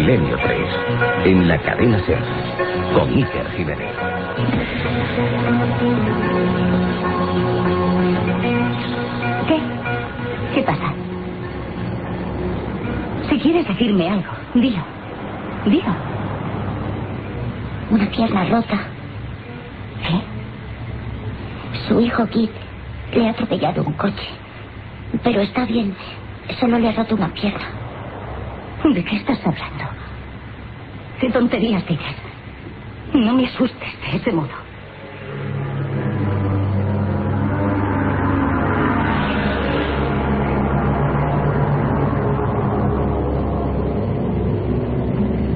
Milenio 3, en la cadena SER, con Iker Jiménez. ¿Qué pasa? Si quieres decirme algo, dilo. Dilo. Una pierna rota. ¿Qué? Su hijo Kit le ha atropellado un coche. Pero está bien. Solo le ha roto una pierna. ¿De qué estás hablando? ¿Qué tonterías dices? No me asustes de ese modo.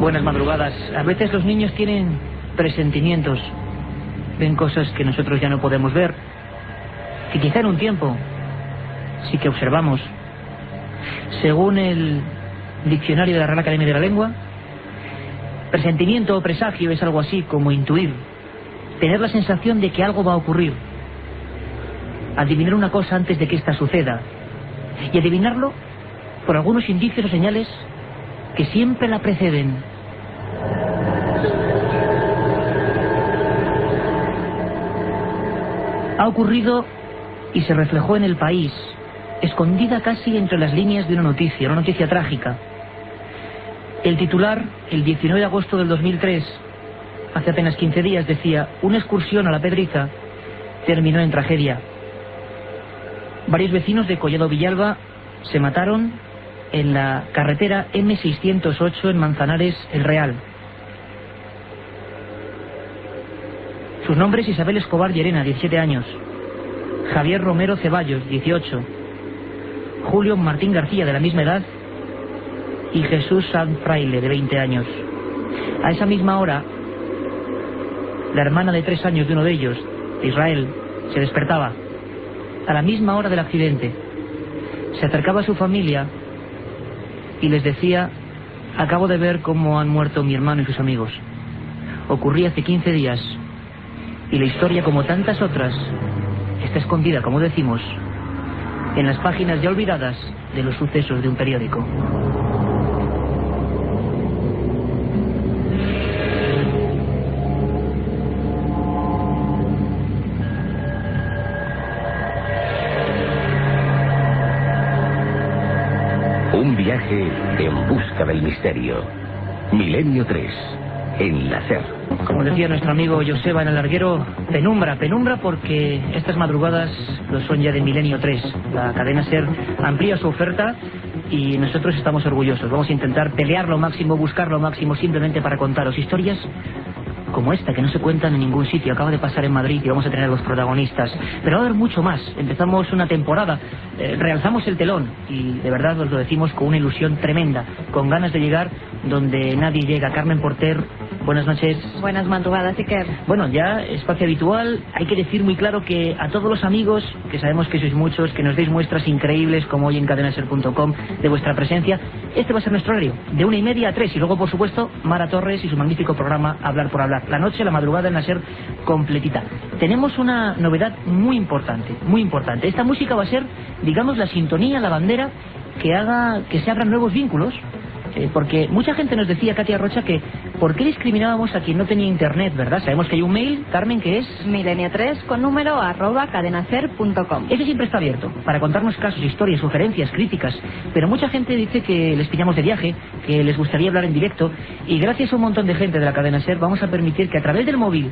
Buenas madrugadas. A veces los niños tienen presentimientos. Ven cosas que nosotros ya no podemos ver. Que quizá en un tiempo sí que observamos. Según el diccionario de la Real Academia de la Lengua, presentimiento o presagio es algo así como intuir. Tener la sensación de que algo va a ocurrir. Adivinar una cosa antes de que ésta suceda. Y adivinarlo por algunos indicios o señales que siempre la preceden. Ha ocurrido y se reflejó en el país, escondida casi entre las líneas de una noticia trágica. El titular, el 19 de agosto del 2003, hace apenas 15 días, decía: una excursión a la Pedriza terminó en tragedia. Varios vecinos de Collado Villalba se mataron en la carretera M608 en Manzanares, El Real. Sus nombres: Isabel Escobar Llerena, 17 años. Javier Romero Ceballos, 18. Julio Martín García, de la misma edad. Y Jesús Sanz Fraile, de 20 años. A esa misma hora, la hermana de 3 años de uno de ellos, Israel, se despertaba. A la misma hora del accidente. Se acercaba a su familia y les decía: acabo de ver cómo han muerto mi hermano y sus amigos. Ocurría hace 15 días. Y la historia, como tantas otras, está escondida, como decimos, en las páginas ya olvidadas de los sucesos de un periódico. Un viaje en busca del misterio. Milenio 3, en la SER. Como decía nuestro amigo Joseba en el larguero, penumbra porque estas madrugadas lo son ya de Milenio 3. La cadena SER amplía su oferta y nosotros estamos orgullosos. Vamos a intentar pelear lo máximo, buscar lo máximo, simplemente para contaros historias como esta, que no se cuentan en ningún sitio. Acaba de pasar en Madrid y vamos a tener a los protagonistas. Pero va a haber mucho más. Empezamos una temporada, realzamos el telón y de verdad os lo decimos con una ilusión tremenda, con ganas de llegar donde nadie llega. Carmen Porter, buenas noches. Buenas madrugadas, Iker. Bueno, ya espacio habitual. Hay que decir muy claro que a todos los amigos, que sabemos que sois muchos, que nos deis muestras increíbles como hoy en cadenaser.com de vuestra presencia, este va a ser nuestro horario, de 1:30 a 3. Y luego, por supuesto, Mara Torres y su magnífico programa Hablar por Hablar. La noche, la madrugada en la SER completita. Tenemos una novedad muy importante, muy importante. Esta música va a ser, digamos, la sintonía, la bandera que haga que se abran nuevos vínculos. Porque mucha gente nos decía, Katia Rocha, que ¿por qué discriminábamos a quien no tenía internet, verdad? Sabemos que hay un mail, Carmen, que es milenio3 con número @cadenaser.com. Ese siempre está abierto para contarnos casos, historias, sugerencias, críticas. Pero mucha gente dice que les pillamos de viaje, que les gustaría hablar en directo, y gracias a un montón de gente de la cadena SER vamos a permitir que a través del móvil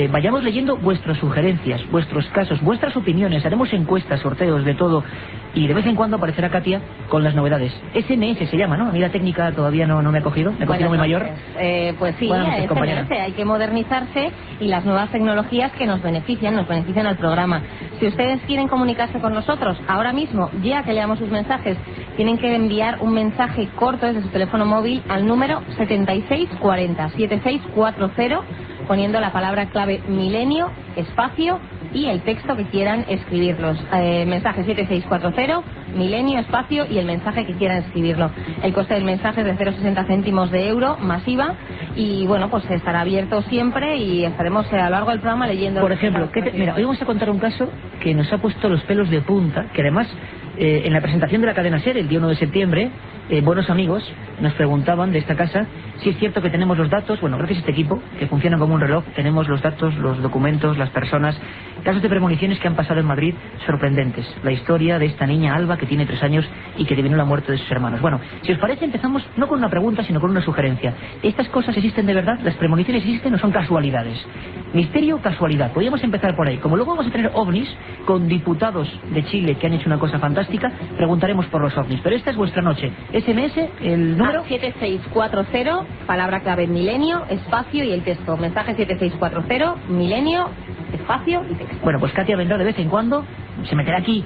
vayamos leyendo vuestras sugerencias, vuestros casos, vuestras opiniones. Haremos encuestas, sorteos, de todo, y de vez en cuando aparecerá Katia con las novedades. SMS se llama, ¿no? A mí la técnica todavía no me ha cogido, me ha cogido muy mayor. Pues sí, Buenas noches, compañera. hay que modernizarse y las nuevas tecnologías que nos benefician al programa. Si ustedes quieren comunicarse con nosotros ahora mismo, ya que leamos sus mensajes, tienen que enviar un mensaje corto desde su teléfono móvil al número 7640 poniendo la palabra clave milenio, espacio y el texto que quieran escribirlos. Mensaje 7640, milenio, espacio y el mensaje que quieran escribirlo. El coste del mensaje es de 0,60 céntimos de euro más IVA y bueno, pues estará abierto siempre y estaremos a lo largo del programa leyendo. Por ejemplo, mira, hoy vamos a contar un caso que nos ha puesto los pelos de punta, que además en la presentación de la cadena SER el día 1 de septiembre buenos amigos nos preguntaban de esta casa si es cierto que tenemos los datos. Bueno, gracias a este equipo, que funciona como un reloj, tenemos los datos, los documentos, las personas, casos de premoniciones que han pasado en Madrid sorprendentes. La historia de esta niña Alba, que tiene 3 años y que adivinó la muerte de sus hermanos. Bueno, si os parece, empezamos no con una pregunta, sino con una sugerencia. ¿Estas cosas existen de verdad? ¿Las premoniciones existen o son casualidades? Misterio o casualidad. Podríamos empezar por ahí. Como luego vamos a tener ovnis con diputados de Chile que han hecho una cosa fantástica, preguntaremos por los ovnis. Pero esta es vuestra noche. SMS, el número 7640, palabra clave milenio, espacio y el texto. Mensaje 7640, milenio, espacio y texto. Bueno, pues Katia vendrá de vez en cuando, se meterá aquí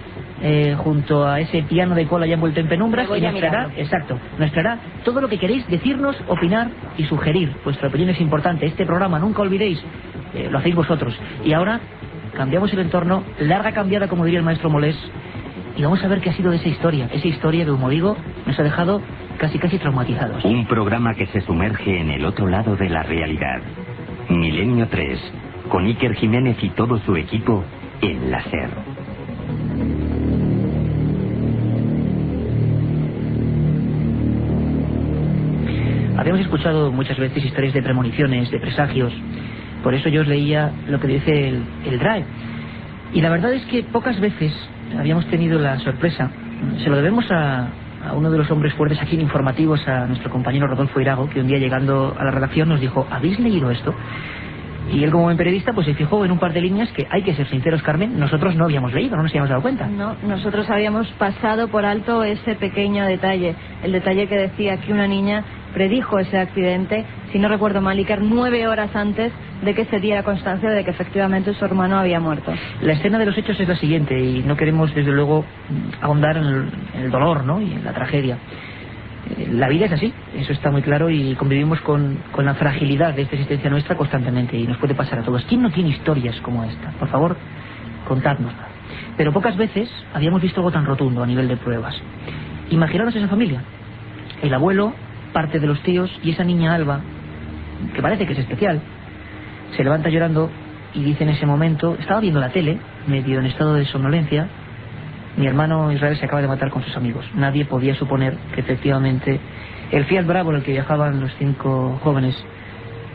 junto a ese piano de cola ya envuelto en penumbras y nos traerá, exacto, nos traerá todo lo que queréis decirnos, opinar y sugerir. Vuestra opinión es importante. Este programa, nunca olvidéis, lo hacéis vosotros. Y ahora cambiamos el entorno, larga cambiada, como diría el maestro Molés, y vamos a ver qué ha sido de esa historia que, como digo, nos ha dejado casi traumatizados. Un programa que se sumerge en el otro lado de la realidad. Milenio 3, con Iker Jiménez y todo su equipo en la SER. Habíamos escuchado muchas veces historias de premoniciones, de presagios. Por eso yo os leía lo que dice el Drive. Y la verdad es que pocas veces habíamos tenido la sorpresa. Se lo debemos a uno de los hombres fuertes aquí en Informativos, a nuestro compañero Rodolfo Irago, que un día llegando a la redacción nos dijo: ¿habéis leído esto? Y él, como buen periodista, pues se fijó en un par de líneas que, hay que ser sinceros, Carmen, nosotros no habíamos leído, no nos habíamos dado cuenta. No, nosotros habíamos pasado por alto ese pequeño detalle, el detalle que decía que una niña predijo ese accidente, si no recuerdo mal, Iker, 9 horas antes de que se diera constancia de que efectivamente su hermano había muerto. La escena de los hechos es la siguiente, y no queremos desde luego ahondar en el dolor, ¿no?, y en la tragedia. La vida es así, eso está muy claro, y convivimos con la fragilidad de esta existencia nuestra constantemente, y nos puede pasar a todos. ¿Quién no tiene historias como esta? Por favor, contádnosla. Pero pocas veces habíamos visto algo tan rotundo a nivel de pruebas. Imaginaros esa familia, el abuelo, parte de los tíos y esa niña Alba, que parece que es especial, se levanta llorando y dice en ese momento: estaba viendo la tele, medio en estado de somnolencia, mi hermano Israel se acaba de matar con sus amigos. Nadie podía suponer que efectivamente el Fiat Bravo en el que viajaban los 5 jóvenes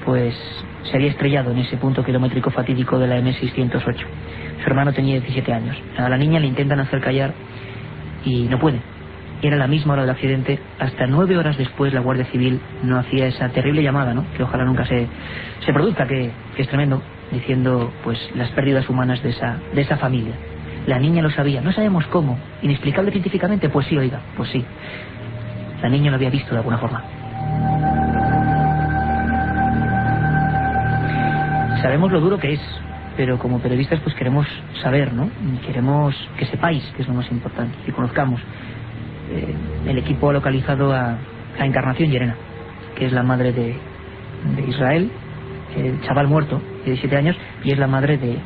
pues se había estrellado en ese punto kilométrico fatídico de la M608. Su hermano tenía 17 años. A la niña le intentan hacer callar y no puede. Era la misma hora del accidente. Hasta 9 horas después la Guardia Civil no hacía esa terrible llamada, ¿no?, que ojalá nunca se produzca, que es tremendo, diciendo pues las pérdidas humanas de esa familia. La niña lo sabía, no sabemos cómo, inexplicable científicamente, pues sí, oiga, pues sí. La niña lo había visto de alguna forma. Sabemos lo duro que es, pero como periodistas pues queremos saber, ¿no? Queremos que sepáis, que es lo más importante, que conozcamos. El equipo ha localizado a Encarnación Llerena, que es la madre de Israel, el chaval muerto, de 17 años, y es la madre de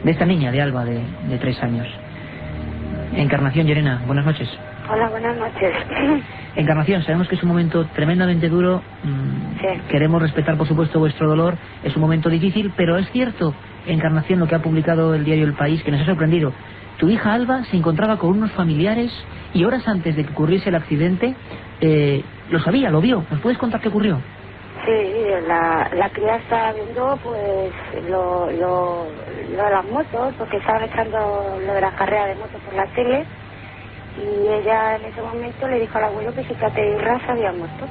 esta niña, de Alba, de 3 años. Encarnación Llerena, buenas noches. Hola, buenas noches. Encarnación, sabemos que es un momento tremendamente duro. Sí. Queremos respetar, por supuesto, vuestro dolor. Es un momento difícil, pero es cierto, Encarnación, lo que ha publicado el diario El País, que nos ha sorprendido. Tu hija Alba se encontraba con unos familiares y horas antes de que ocurriese el accidente, lo sabía, lo vio. ¿Nos puedes contar qué ocurrió? Sí, la cría estaba viendo pues lo de las motos, porque estaban echando lo de la carrera de motos por la tele, y ella en ese momento le dijo al abuelo que su tata Irra se había muerto.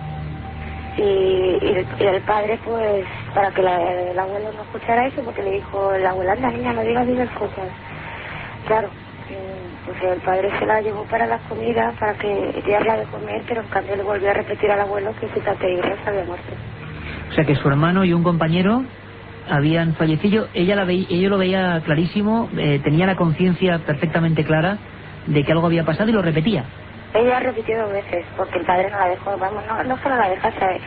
Y el padre, pues, para que el abuelo no escuchara eso, porque le dijo el abuelo: anda niña, no digas cosas. Claro, pues el padre se la llevó para la comida, para que darla de comer, pero en cambio le volvió a repetir al abuelo que su tata Irra se había muerto. O sea que su hermano y un compañero habían fallecido. Ella lo veía clarísimo, tenía la conciencia perfectamente clara de que algo había pasado y lo repetía. Ella repitió 2 veces, porque el padre no la dejó, vamos, no solo la dejase,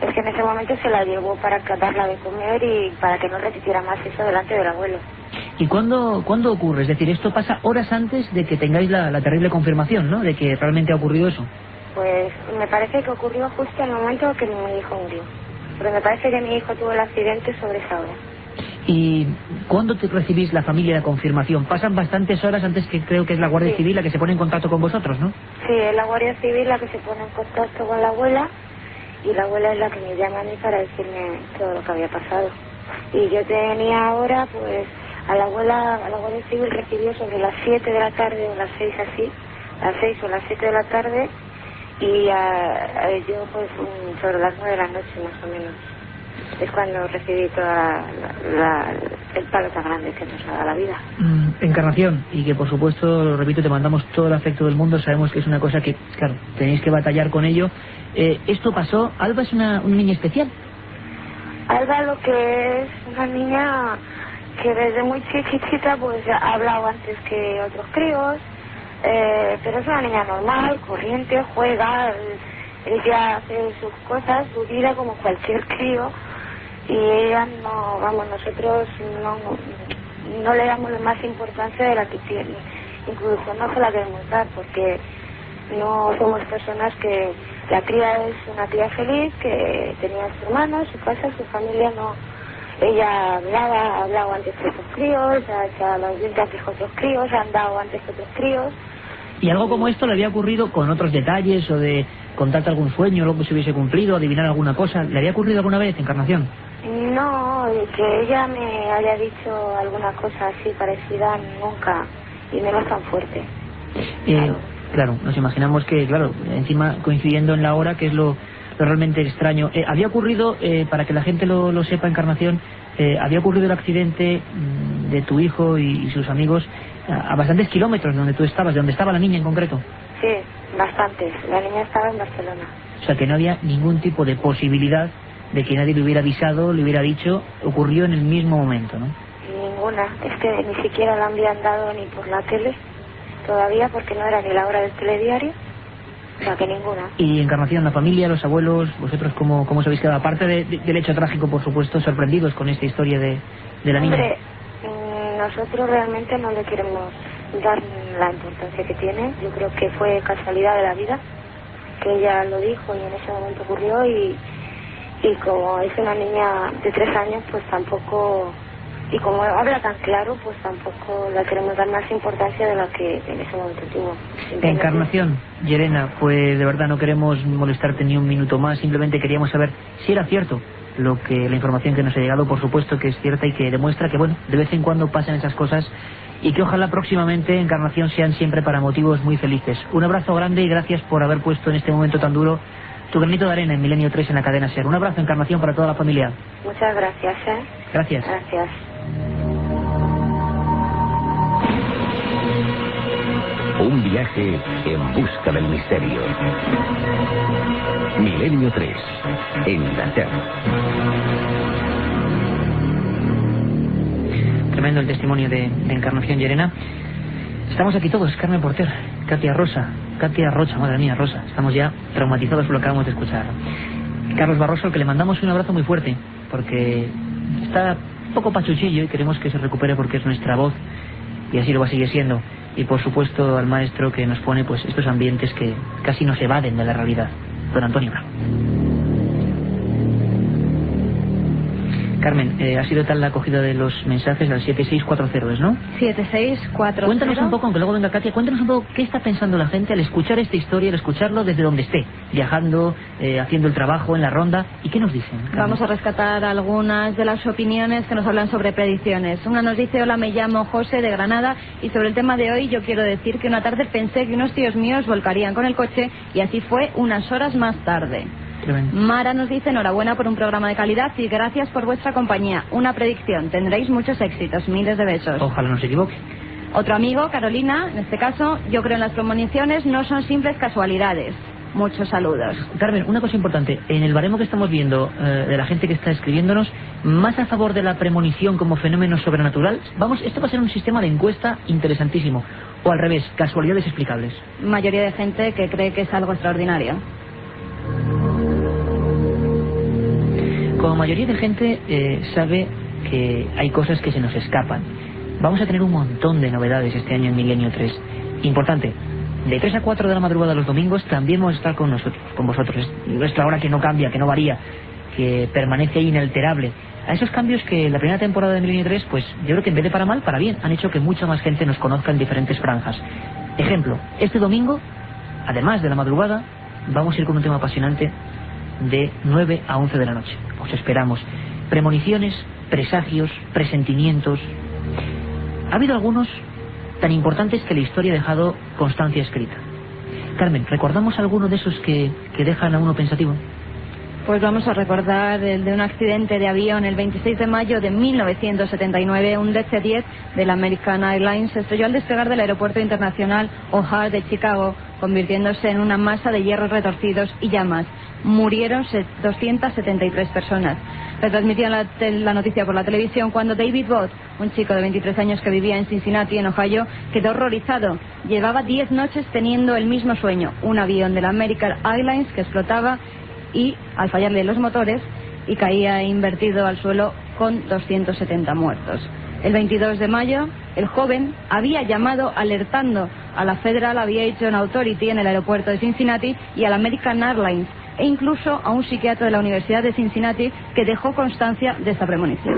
es que en ese momento se la llevó para darla de comer y para que no repitiera más eso delante del abuelo. ¿Y cuándo ocurre? Es decir, esto pasa horas antes de que tengáis la terrible confirmación, ¿no?, de que realmente ha ocurrido eso. Pues me parece que ocurrió justo en el momento que mi hijo murió. Pero me parece que mi hijo tuvo el accidente sobre esa hora. ¿Y cuándo te recibís la familia la confirmación? Pasan bastantes horas antes, que creo que es la Guardia Civil la que se pone en contacto con vosotros, ¿no? Sí, es la Guardia Civil la que se pone en contacto con la abuela y la abuela es la que me llama a mí para decirme todo lo que había pasado. Y yo tenía ahora, pues, a la Guardia Civil recibió sobre las 7 de la tarde o las 6 así, las 6 o las 7 de la tarde y yo pues sobre las 9 de la noche más o menos. Es cuando recibí toda el palo tan grande que nos ha dado la vida. Encarnación, y que por supuesto, lo repito, te mandamos todo el afecto del mundo. Sabemos que es una cosa que, claro, tenéis que batallar con ello. Esto pasó. Alba es una niña especial. Alba lo que es una niña que desde muy chiquitita pues ha hablado antes que otros críos, pero es una niña normal, corriente, juega, ella hace sus cosas, su vida como cualquier crío. Y ella no, vamos, nosotros no le damos más importancia de la que tiene, incluso no se la queremos dar porque no somos personas que la cría es una cría feliz, que tenía a su hermano, su casa, su familia, no. Ella ha hablado antes que otros críos, ha echado los dientes antes que otros críos, ha andado antes que otros críos. ¿Y algo como esto le había ocurrido con otros detalles o de contarte algún sueño, algo que se hubiese cumplido, adivinar alguna cosa? ¿Le había ocurrido alguna vez, Encarnación? No, que ella me haya dicho alguna cosa así parecida nunca, y menos tan fuerte. Claro, nos imaginamos que, claro, encima coincidiendo en la hora, que es lo realmente extraño. Había ocurrido, para que la gente lo sepa, Encarnación, había ocurrido el accidente de tu hijo y sus amigos a bastantes kilómetros de donde tú estabas, de donde estaba la niña en concreto. Sí, bastantes. La niña estaba en Barcelona. O sea que no había ningún tipo de posibilidad de que nadie le hubiera avisado, le hubiera dicho, ocurrió en el mismo momento, ¿no? Ninguna. Es que ni siquiera la habían dado ni por la tele todavía, porque no era ni la hora del telediario. O sea que ninguna. Y Encarnación, la familia, los abuelos, vosotros, ¿cómo os habéis quedado? Aparte del hecho trágico, por supuesto, sorprendidos con esta historia de la niña. Hombre, nosotros realmente no le queremos dar la importancia que tiene. Yo creo que fue casualidad de la vida, que ella lo dijo y en ese momento ocurrió y como es una niña de 3 años, pues tampoco, y como habla tan claro, pues tampoco le queremos dar más importancia de la que en ese momento tuvo. Encarnación, Llerena, pues de verdad no queremos molestarte ni un minuto más, simplemente queríamos saber si era cierto la información que nos ha llegado. Por supuesto que es cierta y que demuestra que, bueno, de vez en cuando pasan esas cosas y que ojalá próximamente, Encarnación, sean siempre para motivos muy felices. Un abrazo grande y gracias por haber puesto en este momento tan duro tu granito de arena en Milenio 3 en la cadena SER. Un abrazo, Encarnación, para toda la familia. Muchas gracias, Gracias. Gracias. Un viaje en busca del misterio. Milenio 3, en la SER. Tremendo el testimonio de Encarnación, Llerena. Estamos aquí todos, Carmen Porter, Katia Rocha, madre mía, Rosa. Estamos ya traumatizados por lo que acabamos de escuchar. Carlos Barroso, al que le mandamos un abrazo muy fuerte, porque está un poco pachuchillo y queremos que se recupere porque es nuestra voz y así lo va a seguir siendo. Y por supuesto al maestro que nos pone pues estos ambientes que casi nos evaden de la realidad, don Antonio Bravo. Carmen, ha sido tal la acogida de los mensajes al 7640, ¿no? 7640. Cuéntanos un poco, aunque luego venga Katia, cuéntanos un poco qué está pensando la gente al escuchar esta historia, al escucharlo desde donde esté, viajando, haciendo el trabajo, en la ronda, y qué nos dicen, Carmen. Vamos a rescatar algunas de las opiniones que nos hablan sobre predicciones. Una nos dice: hola, me llamo José de Granada y sobre el tema de hoy yo quiero decir que una tarde pensé que unos tíos míos volcarían con el coche y así fue unas horas más tarde. Tremendo. Mara nos dice: enhorabuena por un programa de calidad y gracias por vuestra compañía. Una predicción, tendréis muchos éxitos, miles de besos. Ojalá no se equivoque. Otro amigo, Carolina, en este caso: yo creo en las premoniciones, no son simples casualidades. Muchos saludos. Carmen, una cosa importante, en el baremo que estamos viendo de la gente que está escribiéndonos, más a favor de la premonición como fenómeno sobrenatural, esto va a ser un sistema de encuesta interesantísimo, o al revés, casualidades explicables. Mayoría de gente que cree que es algo extraordinario. Como mayoría de gente sabe que hay cosas que se nos escapan. Vamos a tener un montón de novedades este año en Milenio 3. Importante, de 3 a 4 de la madrugada los domingos también vamos a estar con vosotros. Es nuestra hora que no cambia, que no varía, que permanece inalterable. A esos cambios que en la primera temporada de Milenio 3, pues yo creo que en vez de para mal, para bien, han hecho que mucha más gente nos conozca en diferentes franjas. Ejemplo, este domingo además de la madrugada, vamos a ir con un tema apasionante de 9 a 11 de la noche. Os esperamos. Premoniciones, presagios, presentimientos. Ha habido algunos tan importantes que la historia ha dejado constancia escrita. Carmen, ¿recordamos alguno de esos que dejan a uno pensativo? Pues vamos a recordar el de un accidente de avión el 26 de mayo de 1979. Un DC-10 de la American Airlines se estrelló al despegar del aeropuerto internacional O'Hare de Chicago, convirtiéndose en una masa de hierros retorcidos y llamas. Murieron 273 personas. Retransmitían la noticia por la televisión cuando David Bott, un chico de 23 años que vivía en Cincinnati, en Ohio, quedó horrorizado. Llevaba 10 noches teniendo el mismo sueño: un avión de la American Airlines que explotaba y al fallarle los motores y caía invertido al suelo con 270 muertos. El 22 de mayo, el joven había llamado alertando a la Federal Aviation Authority en el aeropuerto de Cincinnati y a la American Airlines, e incluso a un psiquiatra de la Universidad de Cincinnati que dejó constancia de esta premonición.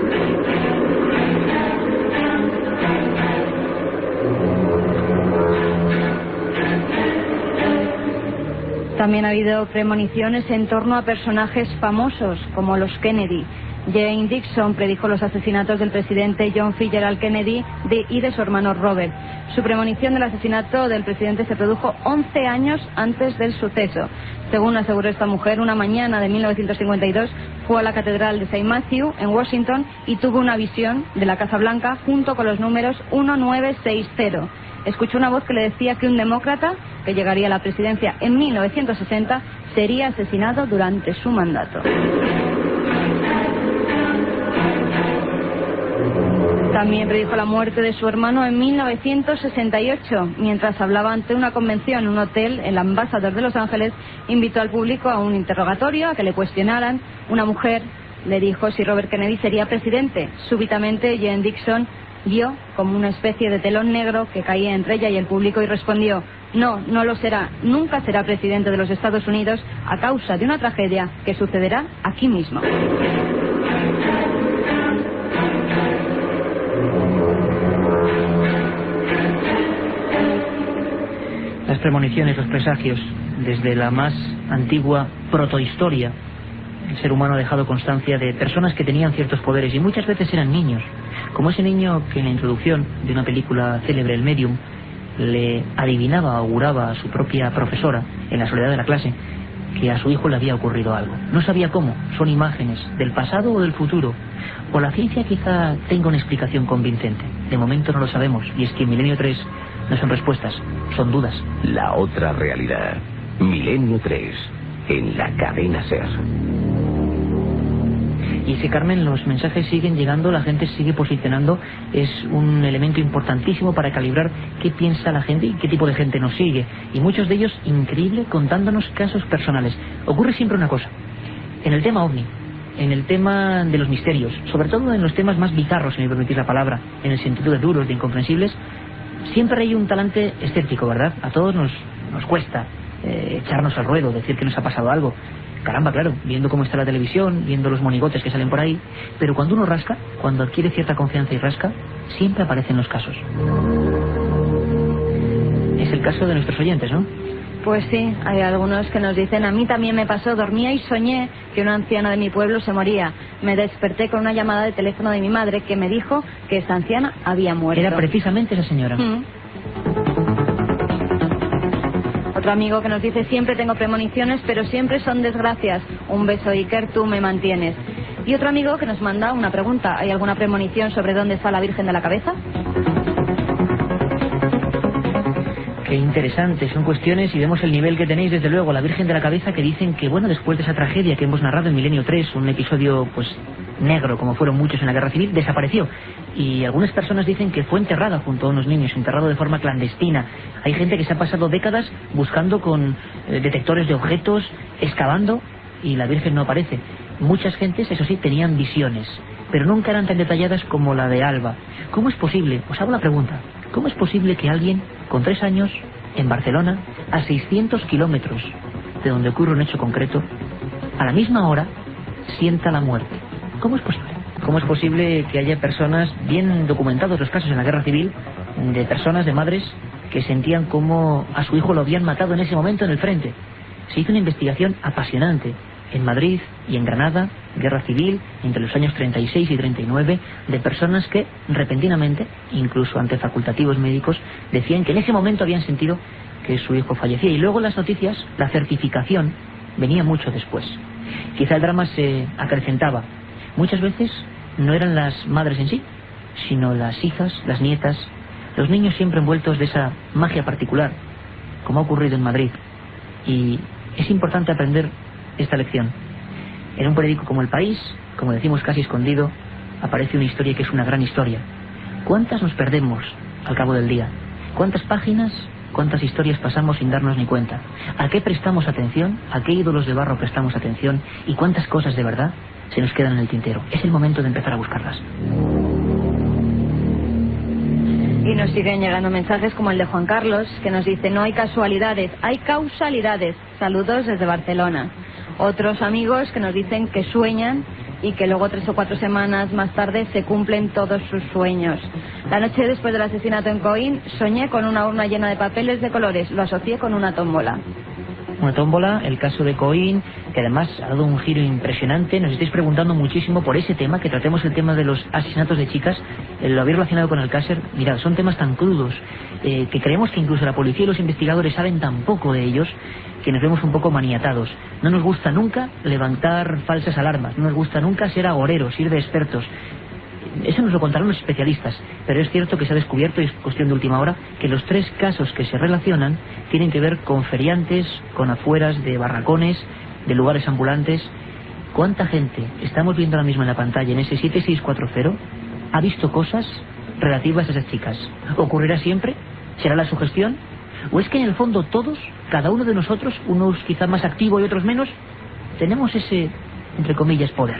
También ha habido premoniciones en torno a personajes famosos como los Kennedy. Jane Dixon predijo los asesinatos del presidente John Fitzgerald Kennedy y de su hermano Robert. Su premonición del asesinato del presidente se produjo 11 años antes del suceso. Según aseguró esta mujer, una mañana de 1952 fue a la Catedral de St. Matthew en Washington y tuvo una visión de la Casa Blanca junto con los números 1960. Escuchó una voz que le decía que un demócrata que llegaría a la presidencia en 1960 sería asesinado durante su mandato. También predijo la muerte de su hermano en 1968. Mientras hablaba ante una convención en un hotel, el Ambassador de Los Ángeles invitó al público a un interrogatorio, a que le cuestionaran. Una mujer le dijo si Robert Kennedy sería presidente. Súbitamente Jane Dixon vio como una especie de telón negro que caía entre ella y el público y respondió: no, no lo será, nunca será presidente de los Estados Unidos a causa de una tragedia que sucederá aquí mismo. Las premoniciones, los presagios, desde la más antigua protohistoria, el ser humano ha dejado constancia de personas que tenían ciertos poderes y muchas veces eran niños, como ese niño que en la introducción de una película célebre, El Medium, le adivinaba, auguraba a su propia profesora en la soledad de la clase que a su hijo le había ocurrido algo. No sabía cómo, son imágenes del pasado o del futuro, o la ciencia quizá tenga una explicación convincente. De momento no lo sabemos, y es que Milenio 3 no son respuestas, son dudas. La otra realidad. Milenio 3, en la cadena SER. Y si, Carmen, los mensajes siguen llegando, la gente sigue posicionando, es un elemento importantísimo para calibrar qué piensa la gente y qué tipo de gente nos sigue. Y muchos de ellos, increíble, contándonos casos personales. Ocurre siempre una cosa, en el tema OVNI, en el tema de los misterios, sobre todo en los temas más bizarros, si me permitís la palabra, en el sentido de duros, de incomprensibles, siempre hay un talante escéptico, ¿verdad? A todos nos cuesta echarnos al ruedo, decir que nos ha pasado algo. Caramba, claro, viendo cómo está la televisión, viendo los monigotes que salen por ahí, pero cuando uno rasca, cuando adquiere cierta confianza y rasca, siempre aparecen los casos. Es el caso de nuestros oyentes, ¿no? Pues sí, hay algunos que nos dicen: a mí también me pasó, dormía y soñé que una anciana de mi pueblo se moría. Me desperté con una llamada de teléfono de mi madre que me dijo que esa anciana había muerto. Era precisamente esa señora. Otro amigo que nos dice: siempre tengo premoniciones, pero siempre son desgracias. Un beso, Iker, tú me mantienes. Y otro amigo que nos manda una pregunta: ¿hay alguna premonición sobre dónde está la Virgen de la Cabeza? Qué interesante, son cuestiones y vemos el nivel que tenéis, desde luego. La Virgen de la Cabeza, que dicen que, bueno, después de esa tragedia que hemos narrado en Milenio 3, un episodio, pues, negro, como fueron muchos en la Guerra Civil, desapareció. Y algunas personas dicen que fue enterrada junto a unos niños, enterrado de forma clandestina. Hay gente que se ha pasado décadas buscando con detectores de objetos, excavando, y la Virgen no aparece. Muchas gentes, eso sí, tenían visiones, pero nunca eran tan detalladas como la de Alba. ¿Cómo es posible? Os hago la pregunta. ¿Cómo es posible que alguien con 3 años, en Barcelona, a 600 kilómetros de donde ocurre un hecho concreto, a la misma hora, sienta la muerte? ¿Cómo es posible? ¿Cómo es posible que haya personas, bien documentados los casos en la Guerra Civil, de personas, de madres, que sentían como a su hijo lo habían matado en ese momento en el frente. Se hizo una investigación apasionante en Madrid y en Granada, guerra civil, entre los años 36 y 39, de personas que repentinamente, incluso ante facultativos médicos, decían que en ese momento habían sentido que su hijo fallecía. Y luego las noticias, la certificación, venía mucho después. Quizá el drama se acrecentaba. Muchas veces no eran las madres en sí, sino las hijas, las nietas, los niños siempre envueltos de esa magia particular, como ha ocurrido en Madrid. Y es importante aprender esta lección. En un periódico como El País, como decimos casi escondido, aparece una historia que es una gran historia. ¿Cuántas nos perdemos al cabo del día? ¿Cuántas páginas, cuántas historias pasamos sin darnos ni cuenta? ¿A qué prestamos atención? ¿A qué ídolos de barro prestamos atención? ¿Y cuántas cosas de verdad se nos quedan en el tintero? Es el momento de empezar a buscarlas. Y nos siguen llegando mensajes como el de Juan Carlos, que nos dice: no hay casualidades, hay causalidades. Saludos desde Barcelona. Otros amigos que nos dicen que sueñan y que luego 3 o 4 semanas más tarde se cumplen todos sus sueños. La noche después del asesinato en Coín soñé con una urna llena de papeles de colores, lo asocié con una tómbola. Una tómbola, el caso de Coín, que además ha dado un giro impresionante. Nos estáis preguntando muchísimo por ese tema, que tratemos el tema de los asesinatos de chicas, lo habéis relacionado con Alcácer. Mirad, son temas tan crudos, que creemos que incluso la policía y los investigadores saben tan poco de ellos, que nos vemos un poco maniatados. No nos gusta nunca levantar falsas alarmas, no nos gusta nunca ser agoreros, ir de expertos. Eso nos lo contarán los especialistas, pero es cierto que se ha descubierto, y es cuestión de última hora, que los 3 casos que se relacionan tienen que ver con feriantes, con afueras de barracones, de lugares ambulantes. ¿Cuánta gente estamos viendo ahora mismo en la pantalla en ese 7640 ha visto cosas relativas a esas chicas? ¿Ocurrirá siempre? ¿Será la sugestión? ¿O es que en el fondo todos, cada uno de nosotros, unos quizás más activos y otros menos, tenemos ese, entre comillas, poder?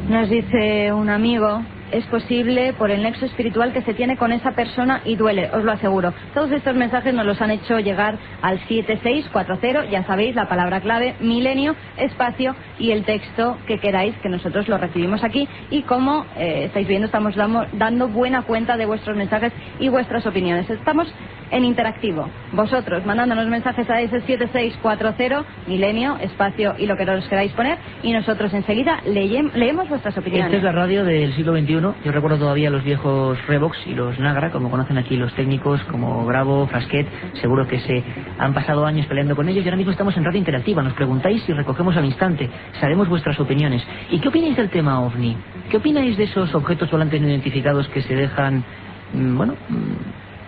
Nos dice un amigo: es posible por el nexo espiritual que se tiene con esa persona y duele, os lo aseguro. Todos estos mensajes nos los han hecho llegar al 7640, ya sabéis, la palabra clave, milenio, espacio y el texto que queráis, que nosotros lo recibimos aquí. Y como estáis viendo, estamos dando buena cuenta de vuestros mensajes y vuestras opiniones. Estamos en interactivo, vosotros mandándonos mensajes a ese 7640, milenio, espacio y lo que nos queráis poner, y nosotros enseguida leemos vuestras opiniones. Esta es la radio del siglo XXI. Yo recuerdo todavía los viejos Revox y los Nagra, como conocen aquí los técnicos, como Bravo, Frasquet. Seguro que se han pasado años peleando con ellos, y ahora mismo estamos en radio interactiva. Nos preguntáis y recogemos al instante. Sabemos vuestras opiniones. ¿Y qué opináis del tema OVNI? ¿Qué opináis de esos objetos volantes no identificados que se dejan,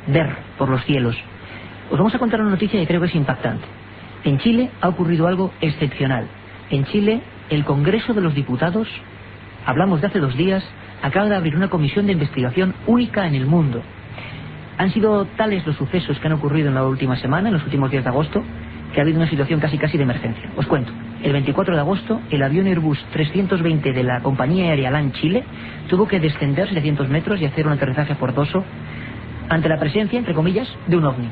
ver por los cielos? Os vamos a contar una noticia que creo que es impactante. En Chile ha ocurrido algo excepcional. En Chile, el Congreso de los Diputados, hablamos de hace 2 días, acaba de abrir una comisión de investigación única en el mundo. Han sido tales los sucesos que han ocurrido en la última semana, en los últimos días de agosto, que ha habido una situación casi de emergencia. Os cuento. El 24 de agosto, el avión Airbus 320 de la compañía aérea LAN Chile tuvo que descender 700 metros y hacer un aterrizaje forzoso ante la presencia, entre comillas, de un ovni.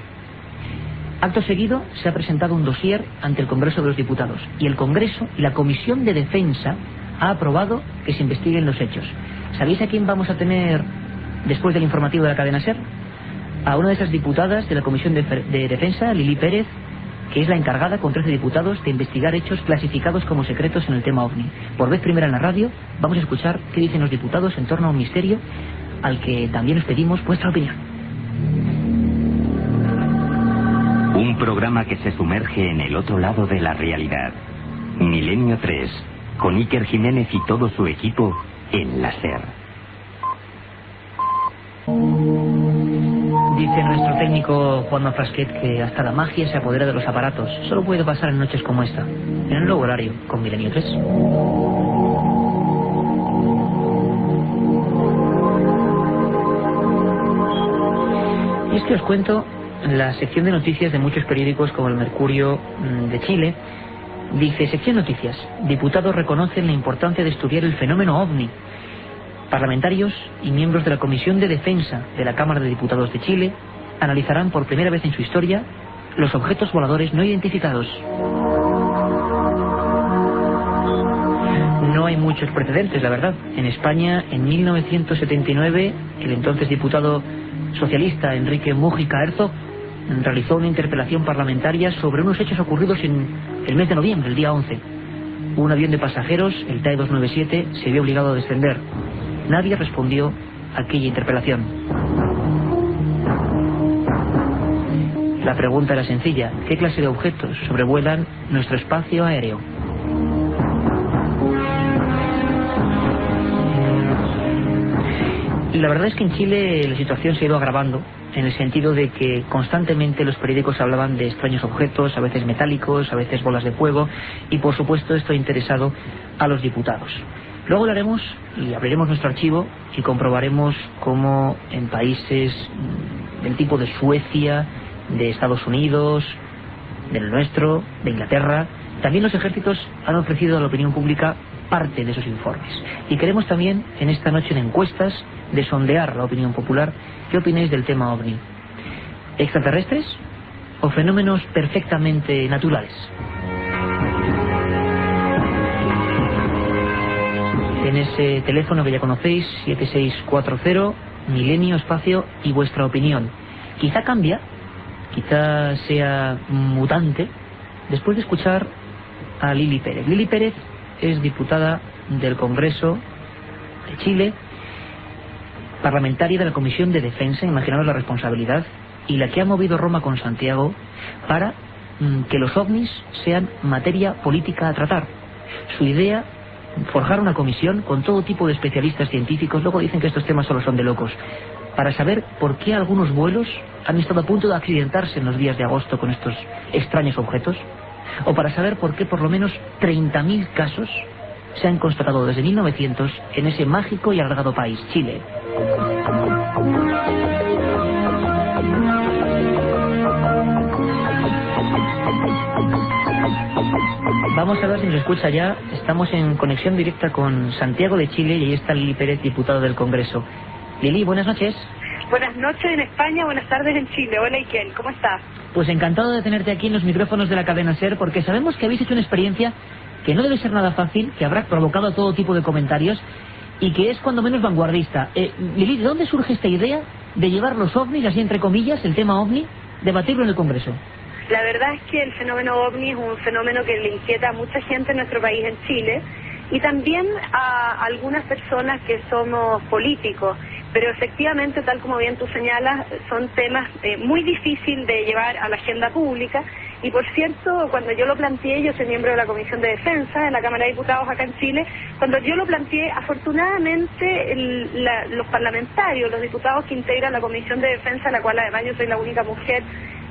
Acto seguido, se ha presentado un dossier ante el Congreso de los Diputados, y el Congreso y la Comisión de Defensa ha aprobado que se investiguen los hechos. ¿Sabéis a quién vamos a tener después del informativo de la cadena SER? A una de esas diputadas de la Comisión de Defensa, Lili Pérez, que es la encargada, con 13 diputados, de investigar hechos clasificados como secretos en el tema OVNI. Por vez primera en la radio, vamos a escuchar qué dicen los diputados en torno a un misterio al que también os pedimos vuestra opinión. Un programa que se sumerge en el otro lado de la realidad. Milenio 3, con Iker Jiménez y todo su equipo en la SER. Dice nuestro técnico Juanma Frasquet que hasta la magia se apodera de los aparatos. Solo puede pasar en noches como esta, en el nuevo horario, con Milenio 3. Y es que os cuento, la sección de noticias de muchos periódicos como el Mercurio de Chile dice: sección noticias, diputados reconocen la importancia de estudiar el fenómeno OVNI. Parlamentarios y miembros de la Comisión de Defensa de la Cámara de Diputados de Chile analizarán por primera vez en su historia los objetos voladores no identificados. no hay muchos precedentes, la verdad. En España, en 1979, el entonces diputado socialista Enrique Mújica Herzog realizó una interpelación parlamentaria sobre unos hechos ocurridos en el mes de noviembre, el día 11. Un avión de pasajeros, el TAE 297, se vio obligado a descender. Nadie respondió a aquella interpelación. La pregunta era sencilla: ¿qué clase de objetos sobrevuelan nuestro espacio aéreo? La verdad es que en Chile la situación se ha ido agravando, en el sentido de que constantemente los periódicos hablaban de extraños objetos, a veces metálicos, a veces bolas de fuego, y por supuesto esto ha interesado a los diputados. Luego lo haremos y abriremos nuestro archivo y comprobaremos cómo en países del tipo de Suecia, de Estados Unidos, del nuestro, de Inglaterra, también los ejércitos han ofrecido a la opinión pública parte de esos informes. Y queremos también, en esta noche de encuestas, de sondear la opinión popular, ¿qué opináis del tema OVNI? ¿Extraterrestres o fenómenos perfectamente naturales? En ese teléfono que ya conocéis, 7640, Milenio, espacio y vuestra opinión. Quizá cambia, quizá sea mutante, después de escuchar a Lili Pérez. Lili Pérez es diputada del Congreso de Chile, parlamentaria de la Comisión de Defensa, imaginaos la responsabilidad, y la que ha movido Roma con Santiago para que los ovnis sean materia política a tratar. Su idea, forjar una comisión con todo tipo de especialistas científicos, luego dicen que estos temas solo son de locos, para saber por qué algunos vuelos han estado a punto de accidentarse en los días de agosto con estos extraños objetos, o para saber por qué por lo menos 30.000 casos se han constatado desde 1900 en ese mágico y alargado país, Chile. Vamos a ver si nos escucha ya. Estamos en conexión directa con Santiago de Chile y ahí está Lili Pérez, diputado del Congreso. Lili, buenas noches. Buenas noches en España, buenas tardes en Chile. Hola Ikel, ¿cómo estás? Pues encantado de tenerte aquí en los micrófonos de la cadena SER, porque sabemos que habéis hecho una experiencia que no debe ser nada fácil, que habrá provocado todo tipo de comentarios y que es cuando menos vanguardista. Lili, ¿de dónde surge esta idea de llevar los ovnis, así entre comillas, el tema ovni, debatirlo en el Congreso? La verdad es que el fenómeno ovni es un fenómeno que le inquieta a mucha gente en nuestro país, en Chile, y también a algunas personas que somos políticos. Pero efectivamente, tal como bien tú señalas, son temas muy difíciles de llevar a la agenda pública. Y por cierto, cuando yo lo planteé, yo soy miembro de la Comisión de Defensa de la Cámara de Diputados acá en Chile, cuando yo lo planteé, afortunadamente los parlamentarios, los diputados que integran la Comisión de Defensa, de la cual además yo soy la única mujer,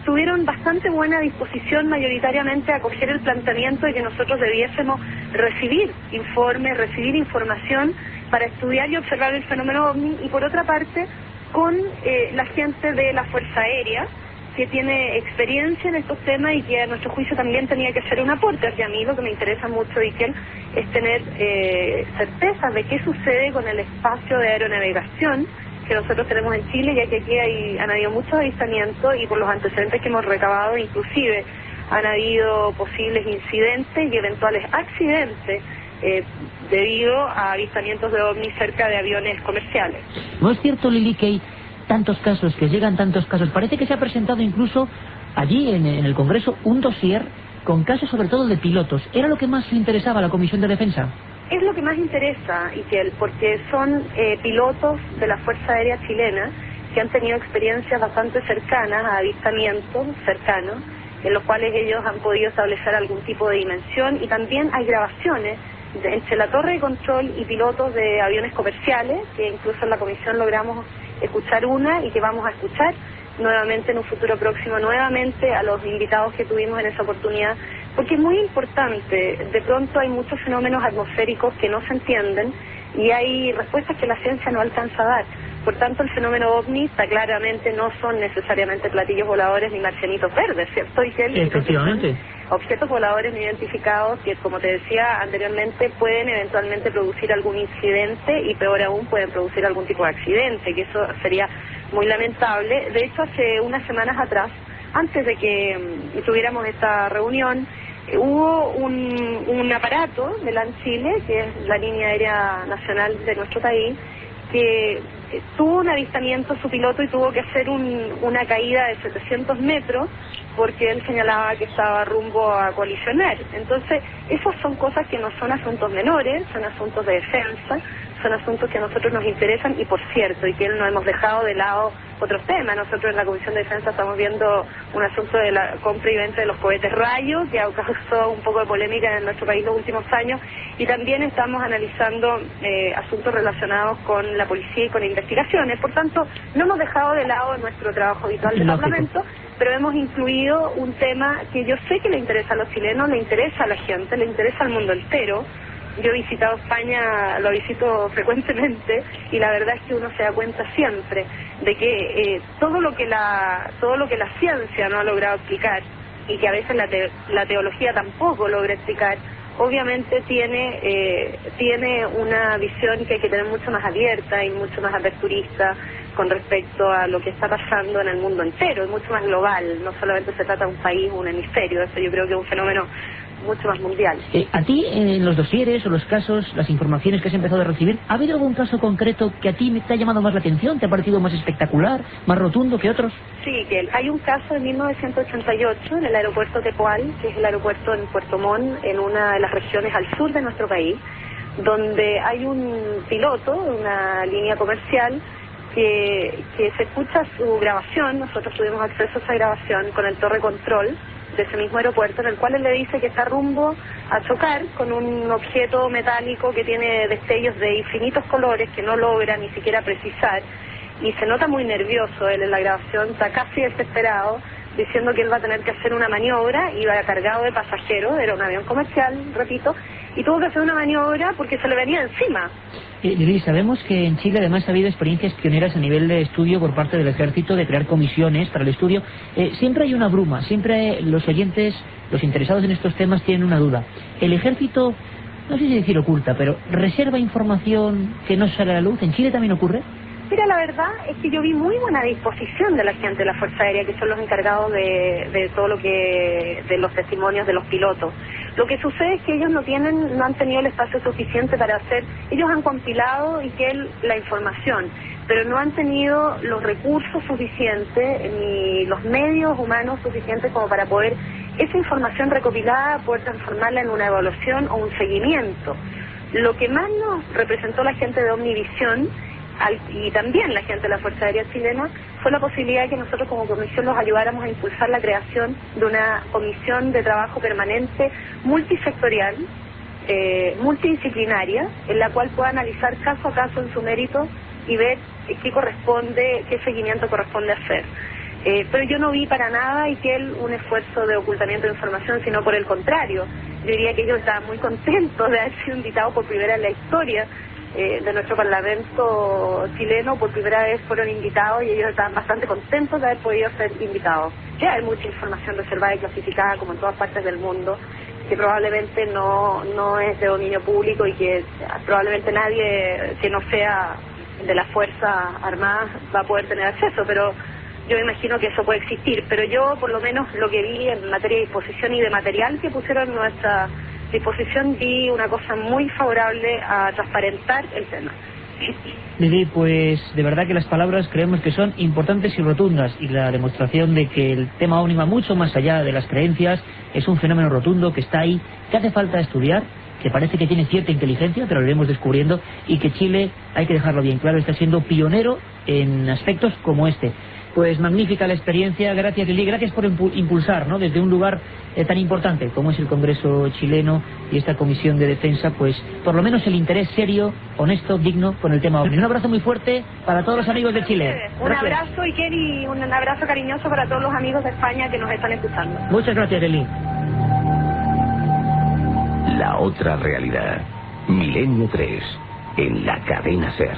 tuvieron bastante buena disposición mayoritariamente a acoger el planteamiento de que nosotros debiésemos recibir informes, recibir información para estudiar y observar el fenómeno OVNI, y por otra parte con la gente de la Fuerza Aérea, que tiene experiencia en estos temas y que a nuestro juicio también tenía que ser un aporte. Hacia mí lo que me interesa mucho, Ikel, es tener certezas de qué sucede con el espacio de aeronavegación que nosotros tenemos en Chile, ya que aquí han habido muchos avistamientos y por los antecedentes que hemos recabado, inclusive han habido posibles incidentes y eventuales accidentes debido a avistamientos de ovnis cerca de aviones comerciales. ¿No es cierto, Lili, que hay tantos casos, que llegan tantos casos? Parece que se ha presentado incluso allí en el Congreso un dossier con casos sobre todo de pilotos. ¿Era lo que más le interesaba a la Comisión de Defensa? Es lo que más interesa, Ikel, porque son pilotos de la Fuerza Aérea Chilena que han tenido experiencias bastante cercanas a avistamientos cercanos, en los cuales ellos han podido establecer algún tipo de dimensión, y también hay grabaciones entre la torre de control y pilotos de aviones comerciales, que incluso en la comisión logramos escuchar una y que vamos a escuchar nuevamente en un futuro próximo, nuevamente a los invitados que tuvimos en esa oportunidad, porque es muy importante. De pronto hay muchos fenómenos atmosféricos que no se entienden y hay respuestas que la ciencia no alcanza a dar. Por tanto, el fenómeno OVNI está claramente, no son necesariamente platillos voladores ni marcianitos verdes, ¿cierto, Igel? Efectivamente. Objetos voladores no identificados que, como te decía anteriormente, pueden eventualmente producir algún incidente y, peor aún, pueden producir algún tipo de accidente, que eso sería muy lamentable. De hecho, hace unas semanas atrás, antes de que tuviéramos esta reunión, hubo un aparato de LAN Chile, que es la línea aérea nacional de nuestro país, que tuvo un avistamiento su piloto y tuvo que hacer una caída de 700 metros porque él señalaba que estaba rumbo a colisionar. Entonces, esas son cosas que no son asuntos menores, son asuntos de defensa, son asuntos que a nosotros nos interesan y, por cierto, y que no hemos dejado de lado otros temas. Nosotros en la Comisión de Defensa estamos viendo un asunto de la compra y venta de los cohetes Rayo, que ha causado un poco de polémica en nuestro país los últimos años, y también estamos analizando asuntos relacionados con la policía y con investigaciones. Por tanto, no hemos dejado de lado nuestro trabajo habitual del Parlamento, pero hemos incluido un tema que yo sé que le interesa a los chilenos, le interesa a la gente, le interesa al mundo entero. Yo he visitado España, lo visito frecuentemente, y la verdad es que uno se da cuenta siempre de que todo lo que la ciencia no ha logrado explicar, y que a veces la teología tampoco logra explicar, obviamente tiene una visión que hay que tener mucho más abierta y mucho más aperturista con respecto a lo que está pasando en el mundo entero, es mucho más global, no solamente se trata de un país o un hemisferio. Eso yo creo que es un fenómeno mucho más mundial. ¿A ti, en los dosieres o los casos, las informaciones que has empezado a recibir, ha habido algún caso concreto que a ti te ha llamado más la atención, te ha parecido más espectacular, más rotundo que otros? Sí, que hay un caso de 1988 en el aeropuerto Tepual, que es el aeropuerto en Puerto Montt, en una de las regiones al sur de nuestro país, donde hay un piloto de una línea comercial que se escucha su grabación. Nosotros tuvimos acceso a esa grabación con el torre control de ese mismo aeropuerto, en el cual él le dice que está rumbo a chocar con un objeto metálico que tiene destellos de infinitos colores que no logra ni siquiera precisar, y se nota muy nervioso él en la grabación, está casi desesperado, diciendo que él va a tener que hacer una maniobra, iba cargado de pasajeros, era un avión comercial, repito, y tuvo que hacer una maniobra porque se le venía encima. Lili, sabemos que en Chile además ha habido experiencias pioneras a nivel de estudio por parte del Ejército de crear comisiones para el estudio. Siempre hay una bruma, siempre los oyentes, los interesados en estos temas tienen una duda. ¿El Ejército, no sé si decir oculta, pero reserva información que no sale a la luz? ¿En Chile también ocurre? Mira, la verdad es que yo vi muy buena disposición de la gente de la Fuerza Aérea, que son los encargados de todo lo que, de los testimonios de los pilotos. Lo que sucede es que ellos no han tenido el espacio suficiente para hacer, ellos han compilado la información, pero no han tenido los recursos suficientes ni los medios humanos suficientes como para poder esa información recopilada poder transformarla en una evaluación o un seguimiento. Lo que más nos representó la gente de Omnivisión y también la gente de la Fuerza Aérea Chilena fue la posibilidad de que nosotros como comisión los ayudáramos a impulsar la creación de una comisión de trabajo permanente multisectorial, multidisciplinaria, en la cual pueda analizar caso a caso en su mérito y ver qué seguimiento corresponde hacer. Pero yo no vi para nada un esfuerzo de ocultamiento de información, sino por el contrario. Yo diría que ellos estaban muy contentos de haber sido invitados por primera vez en la historia de nuestro Parlamento chileno. Por primera vez fueron invitados y ellos estaban bastante contentos de haber podido ser invitados. Ya hay mucha información reservada y clasificada, como en todas partes del mundo, que probablemente no es de dominio público y que probablemente nadie que no sea de las Fuerzas Armadas va a poder tener acceso, pero yo me imagino que eso puede existir. Pero yo, por lo menos, lo que vi en materia de disposición y de material que pusieron en nuestra disposición, vi una cosa muy favorable a transparentar el tema. Lili, pues de verdad que las palabras creemos que son importantes y rotundas, y la demostración de que el tema OVNI va mucho más allá de las creencias, es un fenómeno rotundo que está ahí, que hace falta estudiar, que parece que tiene cierta inteligencia, pero lo iremos descubriendo, y que Chile, hay que dejarlo bien claro, está siendo pionero en aspectos como este. Pues magnífica la experiencia, gracias Lili, gracias por impulsar, ¿no?, desde un lugar tan importante como es el Congreso chileno y esta Comisión de Defensa, pues por lo menos el interés serio, honesto, digno con el tema OVNI. Un abrazo muy fuerte para todos los amigos de Chile. Un abrazo, Iker, y un abrazo cariñoso para todos los amigos de España que nos están escuchando. Muchas gracias, Lili. La otra realidad, Milenio 3, en la cadena SER.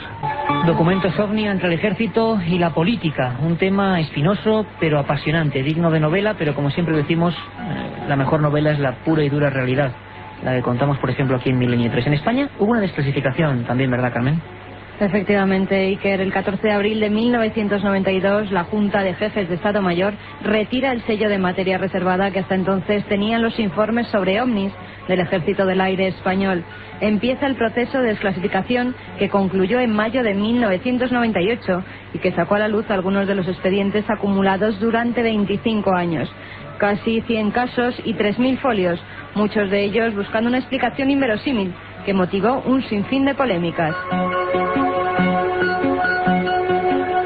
Documentos OVNI entre el ejército y la política, un tema espinoso pero apasionante, digno de novela, pero como siempre decimos, la mejor novela es la pura y dura realidad, la que contamos por ejemplo aquí en Milenio 3. En España hubo una desclasificación también, ¿verdad, Carmen? Efectivamente, Iker, el 14 de abril de 1992, la Junta de Jefes de Estado Mayor retira el sello de materia reservada que hasta entonces tenían los informes sobre ovnis del Ejército del Aire español. Empieza el proceso de desclasificación que concluyó en mayo de 1998 y que sacó a la luz algunos de los expedientes acumulados durante 25 años. Casi 100 casos y 3.000 folios, muchos de ellos buscando una explicación inverosímil que motivó un sinfín de polémicas.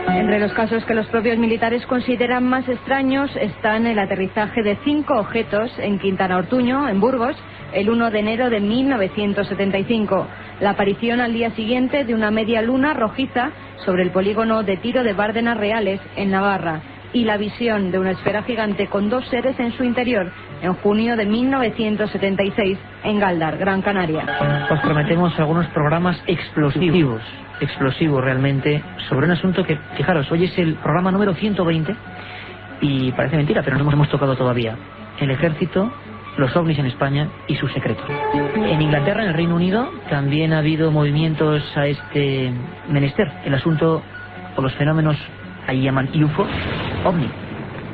Entre los casos que los propios militares consideran más extraños están el aterrizaje de 5 objetos en Quintana Ortuño, en Burgos, el 1 de enero de 1975, la aparición al día siguiente de una media luna rojiza sobre el polígono de tiro de Bárdenas Reales, en Navarra, y la visión de una esfera gigante con 2 seres en su interior en junio de 1976 en Galdar, Gran Canaria. Os prometemos algunos programas explosivos realmente, sobre un asunto que, fijaros, hoy es el programa número 120 y parece mentira, pero no nos hemos tocado todavía. El ejército, los ovnis en España y sus secretos. En Inglaterra, en el Reino Unido, también ha habido movimientos a este menester. El asunto o los fenómenos, ahí llaman UFO, ovni.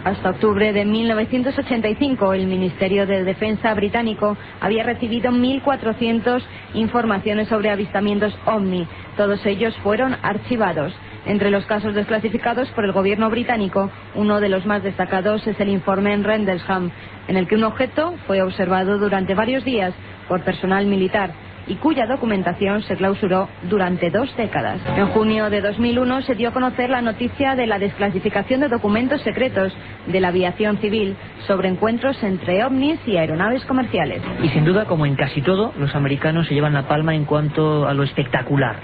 Hasta octubre de 1985, el Ministerio de Defensa británico había recibido 1.400 informaciones sobre avistamientos ovni. Todos ellos fueron archivados. Entre los casos desclasificados por el gobierno británico, uno de los más destacados es el informe en Rendlesham, en el que un objeto fue observado durante varios días por personal militar y cuya documentación se clausuró durante 2 décadas. En junio de 2001 se dio a conocer la noticia de la desclasificación de documentos secretos de la aviación civil sobre encuentros entre ovnis y aeronaves comerciales. Y sin duda, como en casi todo, los americanos se llevan la palma en cuanto a lo espectacular.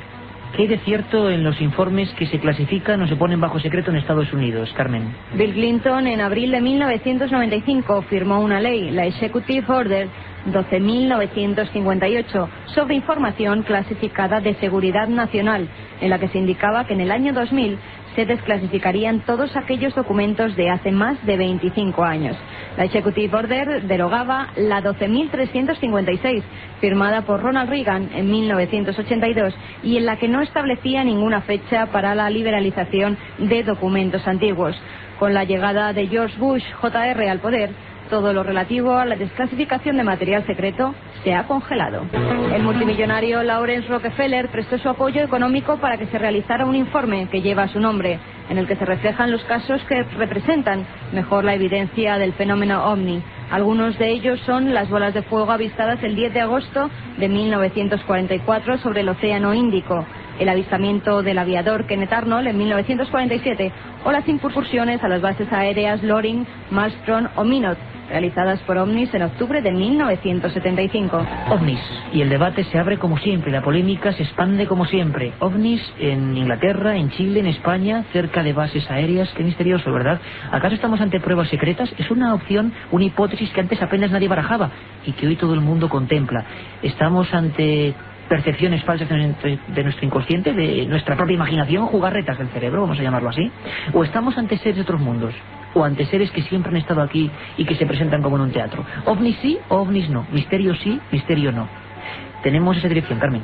¿Qué hay de cierto en los informes que se clasifican o se ponen bajo secreto en Estados Unidos, Carmen? Bill Clinton, en abril de 1995, firmó una ley, la Executive Order 12.958, sobre información clasificada de seguridad nacional, en la que se indicaba que en el año 2000 se desclasificarían todos aquellos documentos de hace más de 25 años. La Executive Order derogaba la 12.356, firmada por Ronald Reagan en 1982, y en la que no establecía ninguna fecha para la liberalización de documentos antiguos. Con la llegada de George Bush Jr. al poder, todo lo relativo a la desclasificación de material secreto se ha congelado. El multimillonario Lawrence Rockefeller prestó su apoyo económico para que se realizara un informe que lleva su nombre, en el que se reflejan los casos que representan mejor la evidencia del fenómeno ovni. Algunos de ellos son las bolas de fuego avistadas el 10 de agosto de 1944 sobre el Océano Índico, el avistamiento del aviador Kenneth Arnold en 1947 o las incursiones a las bases aéreas Loring, Maelstrom o Minot, realizadas por ovnis en octubre de 1975. Ovnis, y el debate se abre como siempre, la polémica se expande como siempre. Ovnis en Inglaterra, en Chile, en España, cerca de bases aéreas. Qué misterioso, ¿verdad? ¿Acaso estamos ante pruebas secretas? Es una opción, una hipótesis que antes apenas nadie barajaba y que hoy todo el mundo contempla. Estamos ante percepciones falsas de nuestro inconsciente, de nuestra propia imaginación, jugarretas del cerebro, vamos a llamarlo así. O estamos ante seres de otros mundos, o ante seres que siempre han estado aquí y que se presentan como en un teatro. Ovnis sí, ovnis no. Misterio sí, misterio no. Tenemos esa dirección, Carmen.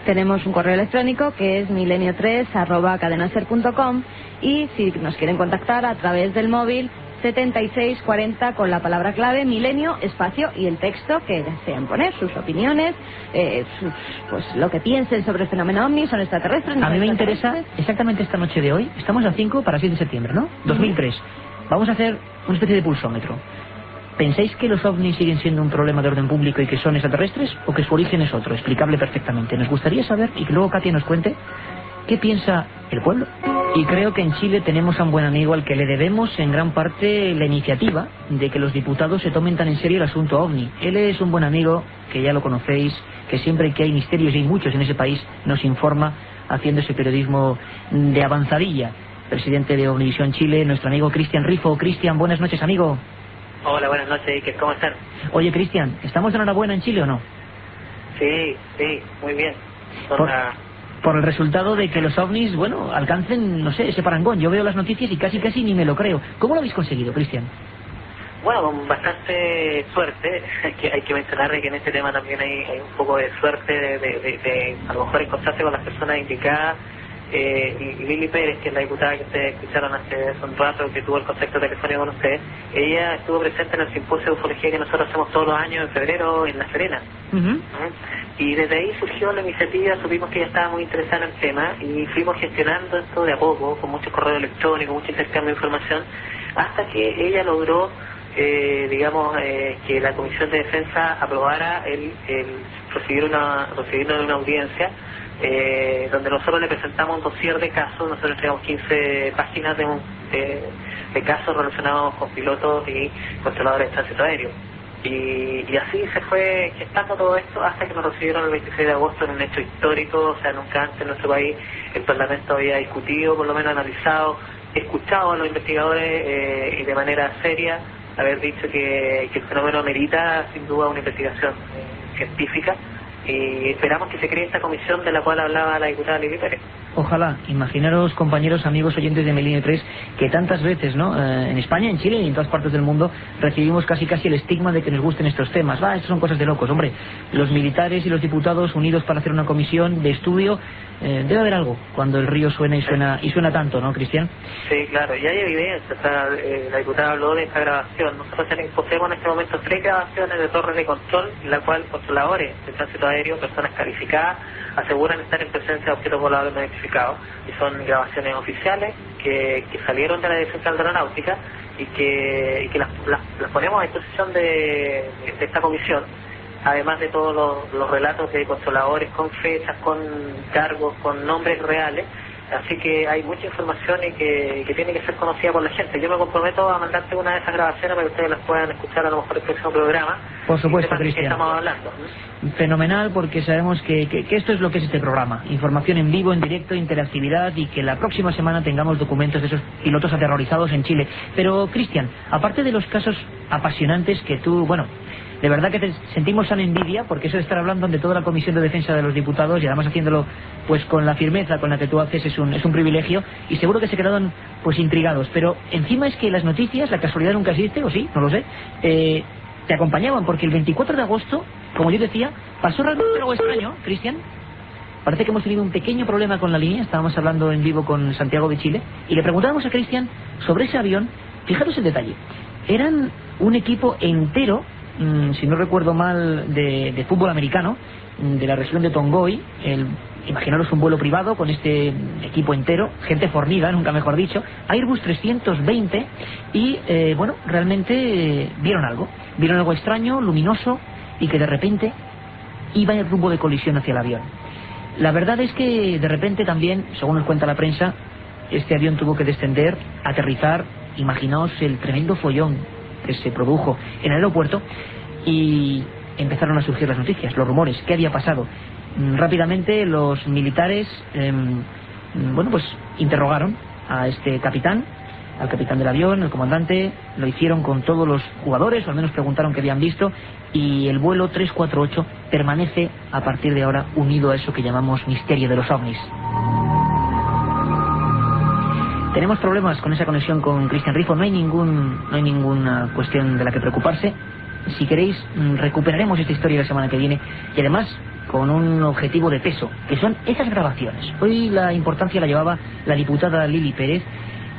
Tenemos un correo electrónico que es milenio3@cadenaser.com y si nos quieren contactar a través del móvil 7640 con la palabra clave milenio, espacio y el texto que desean poner, sus opiniones, pues lo que piensen sobre el fenómeno ovni, son extraterrestres. A mí me interesa exactamente esta noche de hoy, estamos a 5 para 6 de septiembre, ¿no? 2003. Vamos a hacer una especie de pulsómetro. ¿Pensáis que los ovnis siguen siendo un problema de orden público y que son extraterrestres o que su origen es otro, explicable perfectamente? Nos gustaría saber y que luego Katia nos cuente qué piensa el pueblo. Y creo que en Chile tenemos a un buen amigo al que le debemos en gran parte la iniciativa de que los diputados se tomen tan en serio el asunto ovni. Él es un buen amigo, que ya lo conocéis, que siempre que hay misterios, y hay muchos en ese país, nos informa haciendo ese periodismo de avanzadilla. Presidente de Omnivisión Chile, nuestro amigo Cristian Rifo. Cristian, buenas noches, amigo. Hola, buenas noches, Iker, ¿cómo están? Oye, Cristian, ¿estamos de enhorabuena en Chile o no? Sí, muy bien. Por el resultado de que los ovnis, bueno, alcancen, no sé, ese parangón. Yo veo las noticias y casi ni me lo creo. ¿Cómo lo habéis conseguido, Cristian? bueno, con bastante suerte. Hay que mencionar que en este tema también hay un poco de suerte de a lo mejor encontrarse con las personas indicadas. Y Lili Pérez, que es la diputada que ustedes escucharon hace un rato, que tuvo el contacto telefónico con ustedes, ella estuvo presente en el simposio de ufología que nosotros hacemos todos los años en febrero en La Serena. Y desde ahí surgió la iniciativa, supimos que ella estaba muy interesada en el tema y fuimos gestionando esto de a poco, con muchos correos electrónicos, mucho intercambio de información, hasta que ella logró, que la Comisión de Defensa aprobara el recibirnos de una audiencia, donde nosotros le presentamos un dossier de casos. Nosotros entregamos 15 páginas de casos relacionados con pilotos y controladores de tránsito aéreo. Y así se fue gestando todo esto hasta que nos recibieron el 26 de agosto en un hecho histórico. O sea, nunca antes en nuestro país el Parlamento había discutido, por lo menos analizado, escuchado a los investigadores y de manera seria haber dicho que el fenómeno merita sin duda una investigación científica. Y esperamos que se cree esta comisión de la cual hablaba la diputada Lili Pérez. Ojalá. Imaginaros, compañeros, amigos, oyentes de Milenio 3, que tantas veces, ¿no? En España, en Chile y en todas partes del mundo recibimos casi el estigma de que nos gusten estos temas. Estas son cosas de locos. Hombre, los militares y los diputados unidos para hacer una comisión de estudio, debe haber algo cuando el río suena y suena tanto, ¿no, Cristian? Sí, claro, y hay evidencia. O sea, la diputada habló de esta grabación. Nosotros poseemos en este momento 3 grabaciones de torres de control, en la cual controladores de tránsito aéreo, personas calificadas, aseguran estar en presencia de objetos voladores no identificados, y son grabaciones oficiales que salieron de la Dirección General de Aeronáutica y que las ponemos a disposición de esta comisión, además de todos los relatos de controladores con fechas, con cargos, con nombres reales. Así que hay mucha información y que tiene que ser conocida por la gente. Yo me comprometo a mandarte una de esas grabaciones para que ustedes las puedan escuchar a lo mejor en el próximo programa. Por supuesto, Cristian. Estamos hablando. Fenomenal, porque sabemos que esto es lo que es este programa. Información en vivo, en directo, interactividad, y que la próxima semana tengamos documentos de esos pilotos aterrorizados en Chile. Pero, Cristian, aparte de los casos apasionantes que tú, de verdad que te sentimos tan envidia, porque eso de estar hablando ante toda la Comisión de Defensa de los Diputados y además haciéndolo pues con la firmeza con la que tú haces es un privilegio, y seguro que se quedaron pues intrigados. Pero encima es que las noticias, la casualidad nunca existe, o sí, no lo sé, te acompañaban, porque el 24 de agosto, como yo decía, pasó realmente algo extraño, Cristian. Parece que hemos tenido un pequeño problema con la línea. Estábamos hablando en vivo con Santiago de Chile y le preguntábamos a Cristian sobre ese avión. Fijaros el detalle, eran un equipo entero, si no recuerdo mal, de fútbol americano, de la región de Tongoy. Imaginaros un vuelo privado con este equipo entero, gente fornida, nunca mejor dicho, Airbus 320, y realmente vieron algo extraño, luminoso, y que de repente iba en rumbo de colisión hacia el avión. La verdad es que de repente también, según nos cuenta la prensa, este avión tuvo que descender, aterrizar. Imaginaos el tremendo follón que se produjo en el aeropuerto, y empezaron a surgir las noticias, los rumores, qué había pasado. Rápidamente los militares interrogaron a este capitán, al capitán del avión, el comandante. Lo hicieron con todos los jugadores, o al menos preguntaron qué habían visto, y el vuelo 348 permanece a partir de ahora unido a eso que llamamos misterio de los ovnis. Tenemos problemas con esa conexión con Cristian Rifo. No hay ninguna cuestión de la que preocuparse. Si queréis, recuperaremos esta historia la semana que viene, y además con un objetivo de peso, que son esas grabaciones. Hoy la importancia la llevaba la diputada Lili Pérez.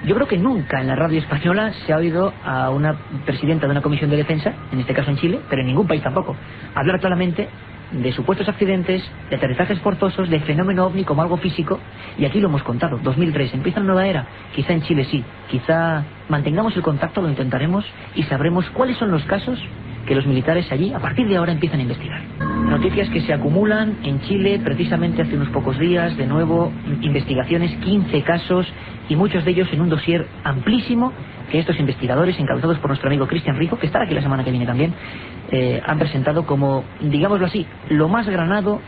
Yo creo que nunca en la radio española se ha oído a una presidenta de una comisión de defensa, en este caso en Chile, pero en ningún país tampoco, hablar claramente de supuestos accidentes, de aterrizajes forzosos, de fenómeno ovni como algo físico. Y aquí lo hemos contado, 2003, empieza una nueva era. Quizá en Chile sí, quizá mantengamos el contacto, lo intentaremos, y sabremos cuáles son los casos que los militares allí a partir de ahora empiezan a investigar. Noticias que se acumulan en Chile. Precisamente hace unos pocos días, de nuevo, investigaciones, 15 casos, y muchos de ellos en un dossier amplísimo que estos investigadores, encabezados por nuestro amigo Cristian Rico, que estará aquí la semana que viene también, han presentado como, digámoslo así, lo más granado,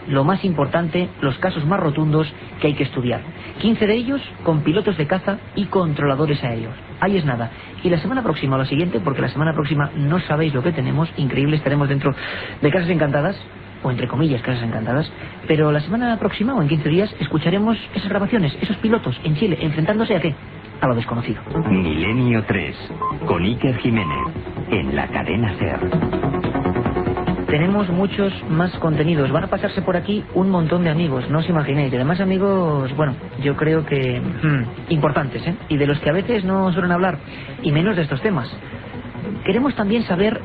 lo más importante, los casos más rotundos que hay que estudiar. 15 de ellos con pilotos de caza y controladores aéreos. Ahí es nada. Y la semana próxima o la siguiente, porque la semana próxima no sabéis lo que tenemos, increíble, estaremos dentro de Casas Encantadas, o entre comillas Casas Encantadas, pero la semana próxima o en 15 días escucharemos esas grabaciones, esos pilotos en Chile, enfrentándose a qué. a lo desconocido. Milenio 3, con Iker Jiménez, en la cadena SER. Tenemos muchos más contenidos. Van a pasarse por aquí un montón de amigos, no os imaginéis. Y además amigos, bueno, yo creo que importantes, ¿eh? Y de los que a veces no suelen hablar, y menos de estos temas. Queremos también saber,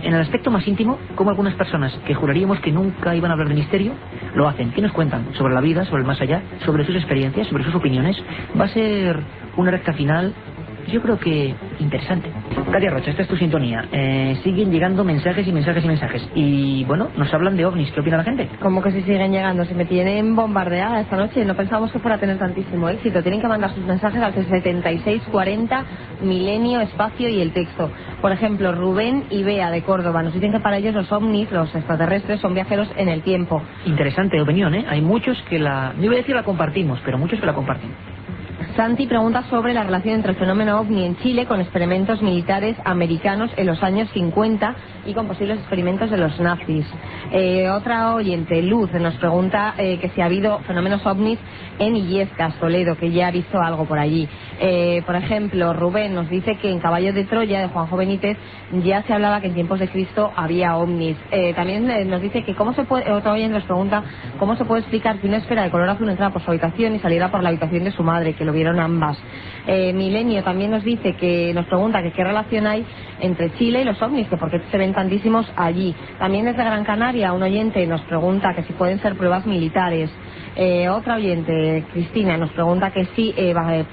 en el aspecto más íntimo, cómo algunas personas que juraríamos que nunca iban a hablar de misterio, lo hacen. ¿Qué nos cuentan sobre la vida, sobre el más allá, sobre sus experiencias, sobre sus opiniones? Va a ser una recta final, yo creo que interesante. Katia Rocha, esta es tu sintonía. Siguen llegando mensajes y mensajes y mensajes. Y bueno, nos hablan de ovnis. ¿Qué opina la gente? ¿Cómo que si siguen llegando? Se me tienen bombardeada esta noche. No pensábamos que fuera a tener tantísimo éxito. Tienen que mandar sus mensajes al 7640, Milenio, espacio y el texto. Por ejemplo, Rubén y Bea de Córdoba nos dicen que para ellos los ovnis, los extraterrestres, son viajeros en el tiempo. Interesante opinión, ¿eh? Hay muchos que no iba a decir la compartimos, pero muchos que la comparten. Santi pregunta sobre la relación entre el fenómeno ovni en Chile con experimentos militares americanos en los años 50 y con posibles experimentos de los nazis. Otra oyente, Luz, nos pregunta que si ha habido fenómenos ovnis en Illescas, Toledo, que ya ha visto algo por allí. Por ejemplo, Rubén nos dice que en Caballo de Troya, de Juanjo Benítez, ya se hablaba que en tiempos de Cristo había ovnis. También nos dice que otra oyente nos pregunta cómo se puede explicar que una esfera de color azul entrara por su habitación y saliera por la habitación de su madre, que lo vieron ambas. Milenio también nos dice nos pregunta que qué relación hay entre Chile y los ovnis, que por qué se ven tantísimos allí. También desde Gran Canaria un oyente nos pregunta que si pueden ser pruebas militares. Otra oyente, Cristina, nos pregunta que si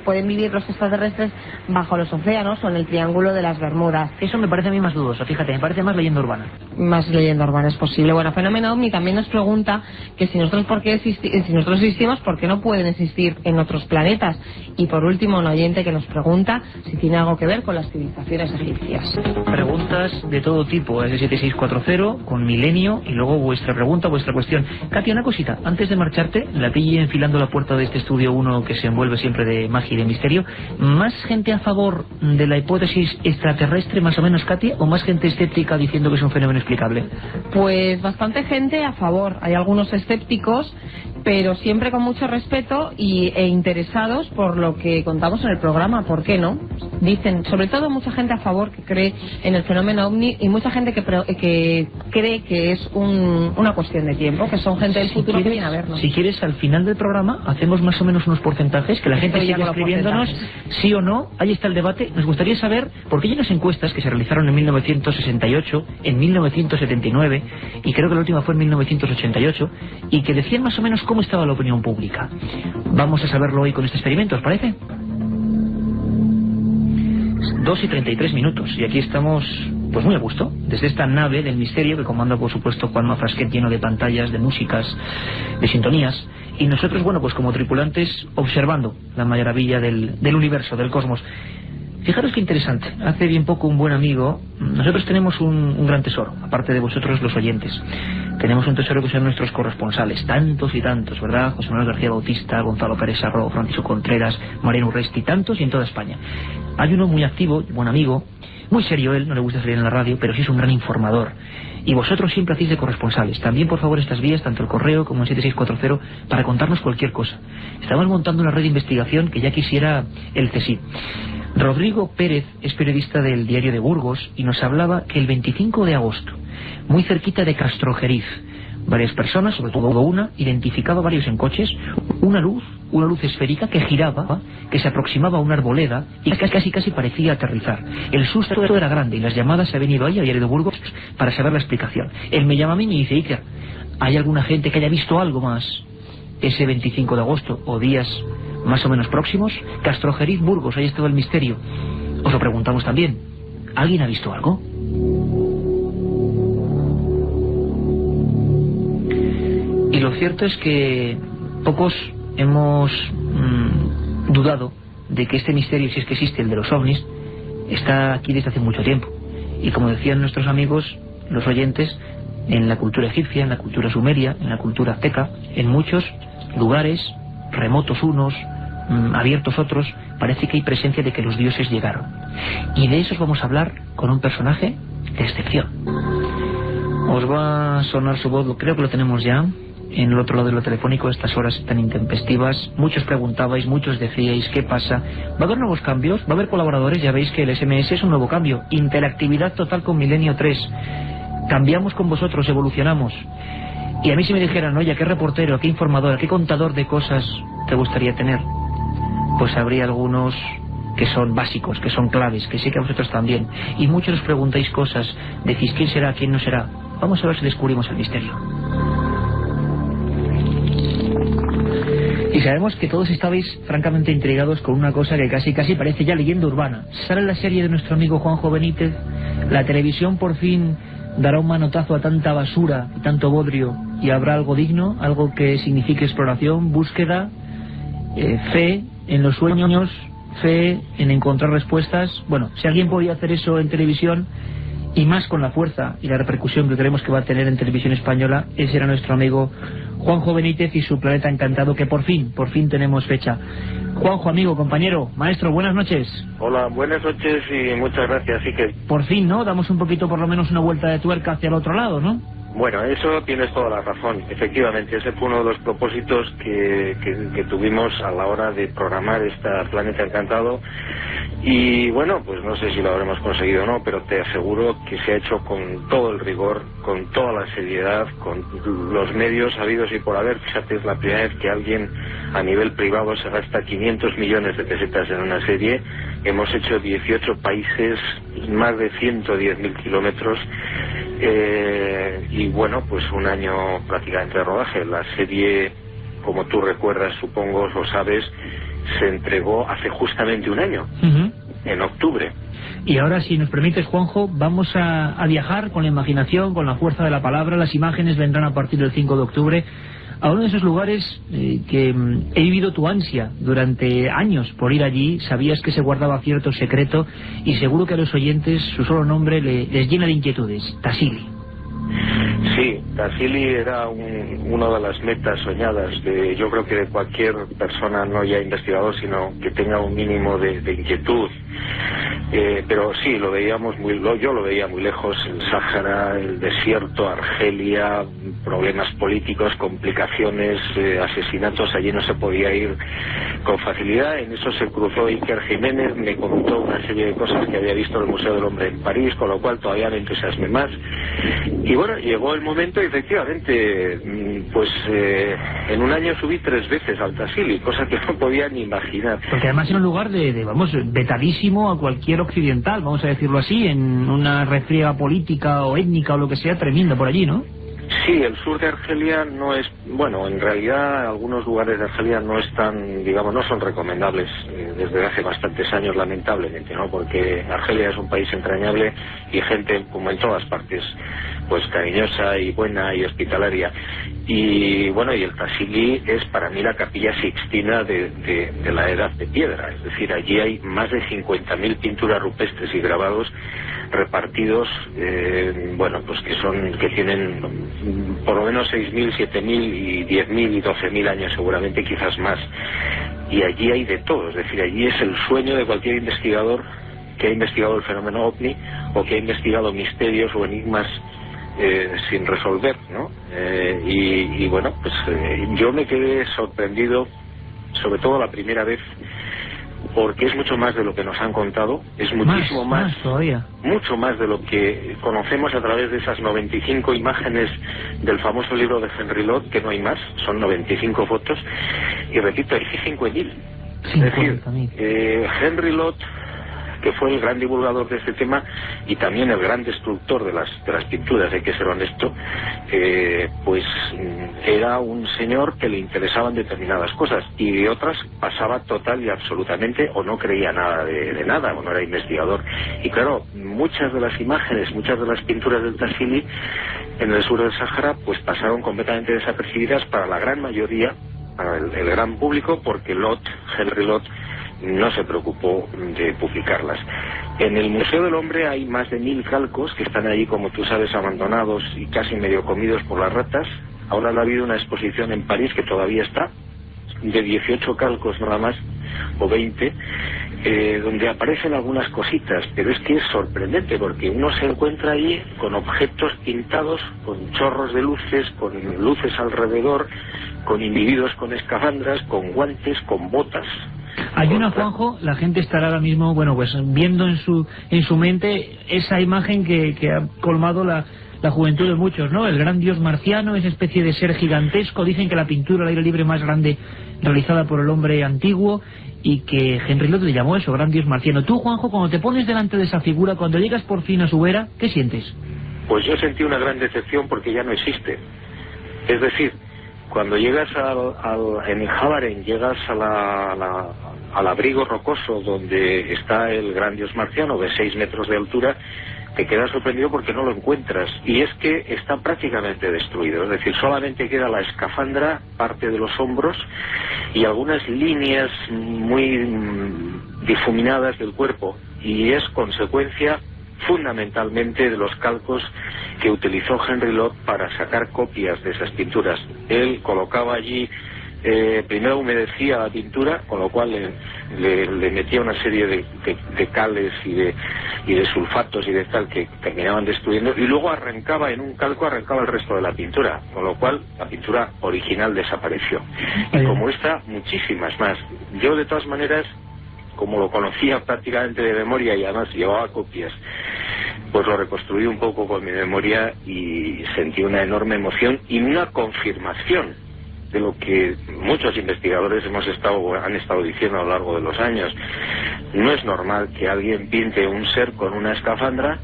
pueden vivir los extraterrestres bajo los océanos o en el Triángulo de las Bermudas. Eso me parece a mí más dudoso, fíjate, me parece más leyenda urbana. Más leyenda urbana es posible. Bueno, Fenómeno OVNI también nos pregunta que si nosotros existimos, ¿por qué no pueden existir en otros planetas? Y por último, un oyente que nos pregunta si tiene algo que ver con las civilizaciones egipcias. Preguntas de todo tipo, es de 7640 con Milenio y luego vuestra pregunta, vuestra cuestión. Katia, una cosita, antes de marcharte, la pillé enfilando la puerta de este estudio 1 que se envuelve siempre de magia y de misterio. ¿Más gente a favor de la hipótesis extraterrestre, más o menos, Katia, o más gente escéptica diciendo que es un fenómeno explicable? Pues bastante gente a favor. Hay algunos escépticos, pero siempre con mucho respeto e interesados por lo que contamos en el programa. ¿Por qué no? Dicen, sobre todo mucha gente a favor que cree en el fenómeno OVNI y mucha gente que cree que es una cuestión de tiempo, que son gente del futuro que viene a vernos. Si quieres, al final del programa hacemos más o menos unos porcentajes, que la gente siga escribiéndonos sí o no. Ahí está el debate. Nos gustaría saber, porque hay unas encuestas que se realizaron en 1968, en 1979 y creo que la última fue en 1988, y que decían más o menos cómo estaba la opinión pública. Vamos a saberlo hoy con este experimento, ¿os parece? 2:33 y aquí estamos pues muy a gusto, desde esta nave del misterio que comanda por supuesto Juanma Frasquet, lleno de pantallas, de músicas, de sintonías, y nosotros, bueno, pues como tripulantes observando la maravilla del universo, del cosmos. Fijaros qué interesante, hace bien poco un buen amigo, nosotros tenemos un gran tesoro, aparte de vosotros los oyentes. Tenemos un tesoro que son nuestros corresponsales, tantos y tantos, ¿verdad? José Manuel García Bautista, Gonzalo Pérez Arro, Francisco Contreras, Mariano Urresti, tantos y en toda España. Hay uno muy activo, buen amigo, muy serio él, no le gusta salir en la radio, pero sí es un gran informador. Y vosotros siempre hacéis de corresponsales. También, por favor, estas vías, tanto el correo como el 7640, para contarnos cualquier cosa. Estamos montando una red de investigación que ya quisiera el CSIC. Rodrigo Pérez es periodista del Diario de Burgos y nos hablaba que el 25 de agosto, muy cerquita de Castrojeriz, varias personas, sobre todo una, identificaba varios en coches, una luz esférica que giraba, que se aproximaba a una arboleda y casi parecía aterrizar. El susto era grande y las llamadas se habían ido ahí a Diario de Burgos para saber la explicación. Él me llama a mí y me dice: Iker, ¿hay alguna gente que haya visto algo más ese 25 de agosto o días más o menos próximos? Castrojeriz, Burgos, ahí estaba el misterio. Os lo preguntamos también. ¿Alguien ha visto algo? Y lo cierto es que pocos hemos dudado de que este misterio, si es que existe, el de los ovnis, está aquí desde hace mucho tiempo. Y como decían nuestros amigos, los oyentes, en la cultura egipcia, en la cultura sumeria, en la cultura azteca, en muchos lugares, remotos unos, abiertos otros, parece que hay presencia de que los dioses llegaron. Y de eso vamos a hablar con un personaje de excepción. Os va a sonar su voz, creo que lo tenemos ya. en el otro lado de lo telefónico, estas horas tan intempestivas. Muchos preguntabais, muchos decíais, ¿qué pasa? ¿Va a haber nuevos cambios? ¿Va a haber colaboradores? Ya veis que el SMS es un nuevo cambio. Interactividad total con Milenio 3. Cambiamos con vosotros, evolucionamos. Y a mí si me dijeran, oye, ¿qué reportero, qué informador, qué contador de cosas te gustaría tener? Pues habría algunos que son básicos, que son claves, que sé que a vosotros también. Y muchos os preguntáis cosas, decís quién será, quién no será. Vamos a ver si descubrimos el misterio. Y sabemos que todos estabais francamente intrigados con una cosa que casi parece ya leyenda urbana. Sale la serie de nuestro amigo Juanjo Benítez, la televisión por fin dará un manotazo a tanta basura y tanto bodrio, y habrá algo digno, algo que signifique exploración, búsqueda, fe en los sueños, fe en encontrar respuestas. Bueno, si alguien podía hacer eso en televisión, y más con la fuerza y la repercusión que creemos que va a tener en televisión española, ese era nuestro amigo Juanjo Benítez y su Planeta Encantado, que por fin tenemos fecha. Juanjo, amigo, compañero, maestro, buenas noches. Hola, buenas noches y muchas gracias. Sí que por fin, ¿no? Damos un poquito, por lo menos, una vuelta de tuerca hacia el otro lado, ¿no? Bueno, eso tienes toda la razón. Efectivamente, ese fue uno de los propósitos que tuvimos a la hora de programar esta Planeta Encantado. Y bueno, pues no sé si lo habremos conseguido o no, pero te aseguro que se ha hecho con todo el rigor, con toda la seriedad, con los medios habidos y por haber. Fíjate, es la primera vez que alguien a nivel privado se gasta 500 millones de pesetas en una serie. Hemos hecho 18 países, más de 110.000 kilómetros. Y bueno, pues un año prácticamente de rodaje. La serie, como tú recuerdas, supongo, lo sabes, se entregó hace justamente un año, en octubre. Y ahora, si nos permites, Juanjo, vamos a viajar con la imaginación, con la fuerza de la palabra. Las imágenes vendrán a partir del 5 de octubre a uno de esos lugares que he vivido tu ansia durante años por ir allí. Sabías que se guardaba cierto secreto y seguro que a los oyentes su solo nombre les llena de inquietudes. Tassili. Sí, Tassili era una de las metas soñadas yo creo que de cualquier persona, no ya investigador, sino que tenga un mínimo de inquietud. Pero sí, yo lo veía muy lejos, el Sáhara, el desierto, Argelia, problemas políticos, complicaciones, asesinatos, allí no se podía ir con facilidad. En eso se cruzó Iker Jiménez, me contó una serie de cosas que había visto en el Museo del Hombre en París, con lo cual todavía me entusiasmé más. Y bueno, llegó el momento, y efectivamente, pues en un año subí 3 veces al Tassili, cosa que no podía ni imaginar. Porque además era un lugar vamos, vetadísimo a cualquier occidental, vamos a decirlo así, en una refriega política o étnica o lo que sea, tremenda por allí, ¿no? Sí, el sur de Argelia no es, bueno, en realidad algunos lugares de Argelia no están, digamos, no son recomendables desde hace bastantes años, lamentablemente, ¿no? Porque Argelia es un país entrañable y gente, como en todas partes, pues cariñosa y buena y hospitalaria. Y bueno, y el Tassili es para mí la capilla sixtina de la Edad de Piedra, es decir, allí hay más de 50.000 pinturas rupestres y grabados repartidos, bueno, pues que tienen por lo menos 6.000, 7.000 y 10.000 y 12.000 años seguramente, quizás más. Y allí hay de todo, es decir, allí es el sueño de cualquier investigador que ha investigado el fenómeno OVNI o que ha investigado misterios o enigmas sin resolver, ¿no? Y bueno, pues yo me quedé sorprendido, sobre todo la primera vez, porque es mucho más de lo que nos han contado, es muchísimo más todavía, mucho más de lo que conocemos a través de esas 95 imágenes del famoso libro de Henry Lott, que no hay más, son 95 fotos, y repito, hay 50.000. Es decir, Henry Lott, que fue el gran divulgador de este tema y también el gran destructor de las pinturas, hay que ser honesto, pues era un señor que le interesaban determinadas cosas y de otras pasaba total y absolutamente, o no creía nada de nada, o no era investigador. Y claro, muchas de las imágenes, muchas de las pinturas del Tassili en el sur del Sáhara pues pasaron completamente desapercibidas para la gran mayoría, para el gran público, porque Henry Lott no se preocupó de publicarlas. En el Museo del Hombre hay más de 1.000 calcos que están allí, como tú sabes, abandonados y casi medio comidos por las ratas. Ahora ha habido una exposición en París que todavía está, de 18 calcos nada más, o 20, donde aparecen algunas cositas, pero es que es sorprendente porque uno se encuentra allí con objetos pintados, con chorros de luces, con luces alrededor, con individuos con escafandras, con guantes, con botas. Hay una, Juanjo, la gente estará ahora mismo, bueno, pues viendo en su mente esa imagen que ha colmado la juventud de muchos, ¿no? El gran dios marciano, esa especie de ser gigantesco. Dicen que la pintura al aire libre más grande realizada por el hombre antiguo, y que Henry Lott le llamó eso, gran dios marciano. Tú, Juanjo, cuando te pones delante de esa figura, cuando llegas por fin a su vera, ¿qué sientes? Pues yo sentí una gran decepción porque ya no existe. Es decir, cuando llegas en el Havaren, llegas al abrigo rocoso donde está el gran dios marciano de 6 metros de altura, te quedas sorprendido porque no lo encuentras, y es que está prácticamente destruido. Es decir, solamente queda la escafandra, parte de los hombros y algunas líneas muy difuminadas del cuerpo, y es consecuencia fundamentalmente de los calcos que utilizó Henry Lott para sacar copias de esas pinturas. Él colocaba allí, primero humedecía la pintura, con lo cual le metía una serie de cales y de sulfatos y de tal que terminaban destruyendo, y luego arrancaba en un calco, arrancaba el resto de la pintura, con lo cual la pintura original desapareció. Y como esta, muchísimas más. Yo, de todas maneras, como lo conocía prácticamente de memoria y además llevaba copias, pues lo reconstruí un poco con mi memoria y sentí una enorme emoción y una confirmación de lo que muchos investigadores han estado diciendo a lo largo de los años. No es normal que alguien pinte un ser con una escafandra,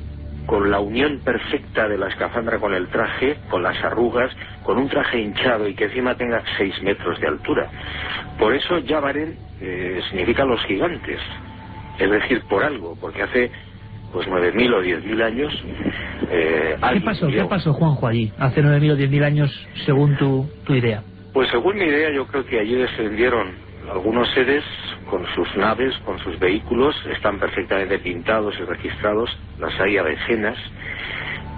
con la unión perfecta de la escafandra con el traje, con las arrugas, con un traje hinchado y que encima tenga 6 metros de altura. Por eso Yavaren significa los gigantes, es decir, por algo, porque hace pues 9.000 o 10.000 años ¿Qué pasó, Juanjo, allí hace 9.000 o 10.000 años según tu idea? Pues según mi idea, yo creo que allí descendieron algunos seres con sus naves, con sus vehículos, están perfectamente pintados y registrados, las hay a decenas,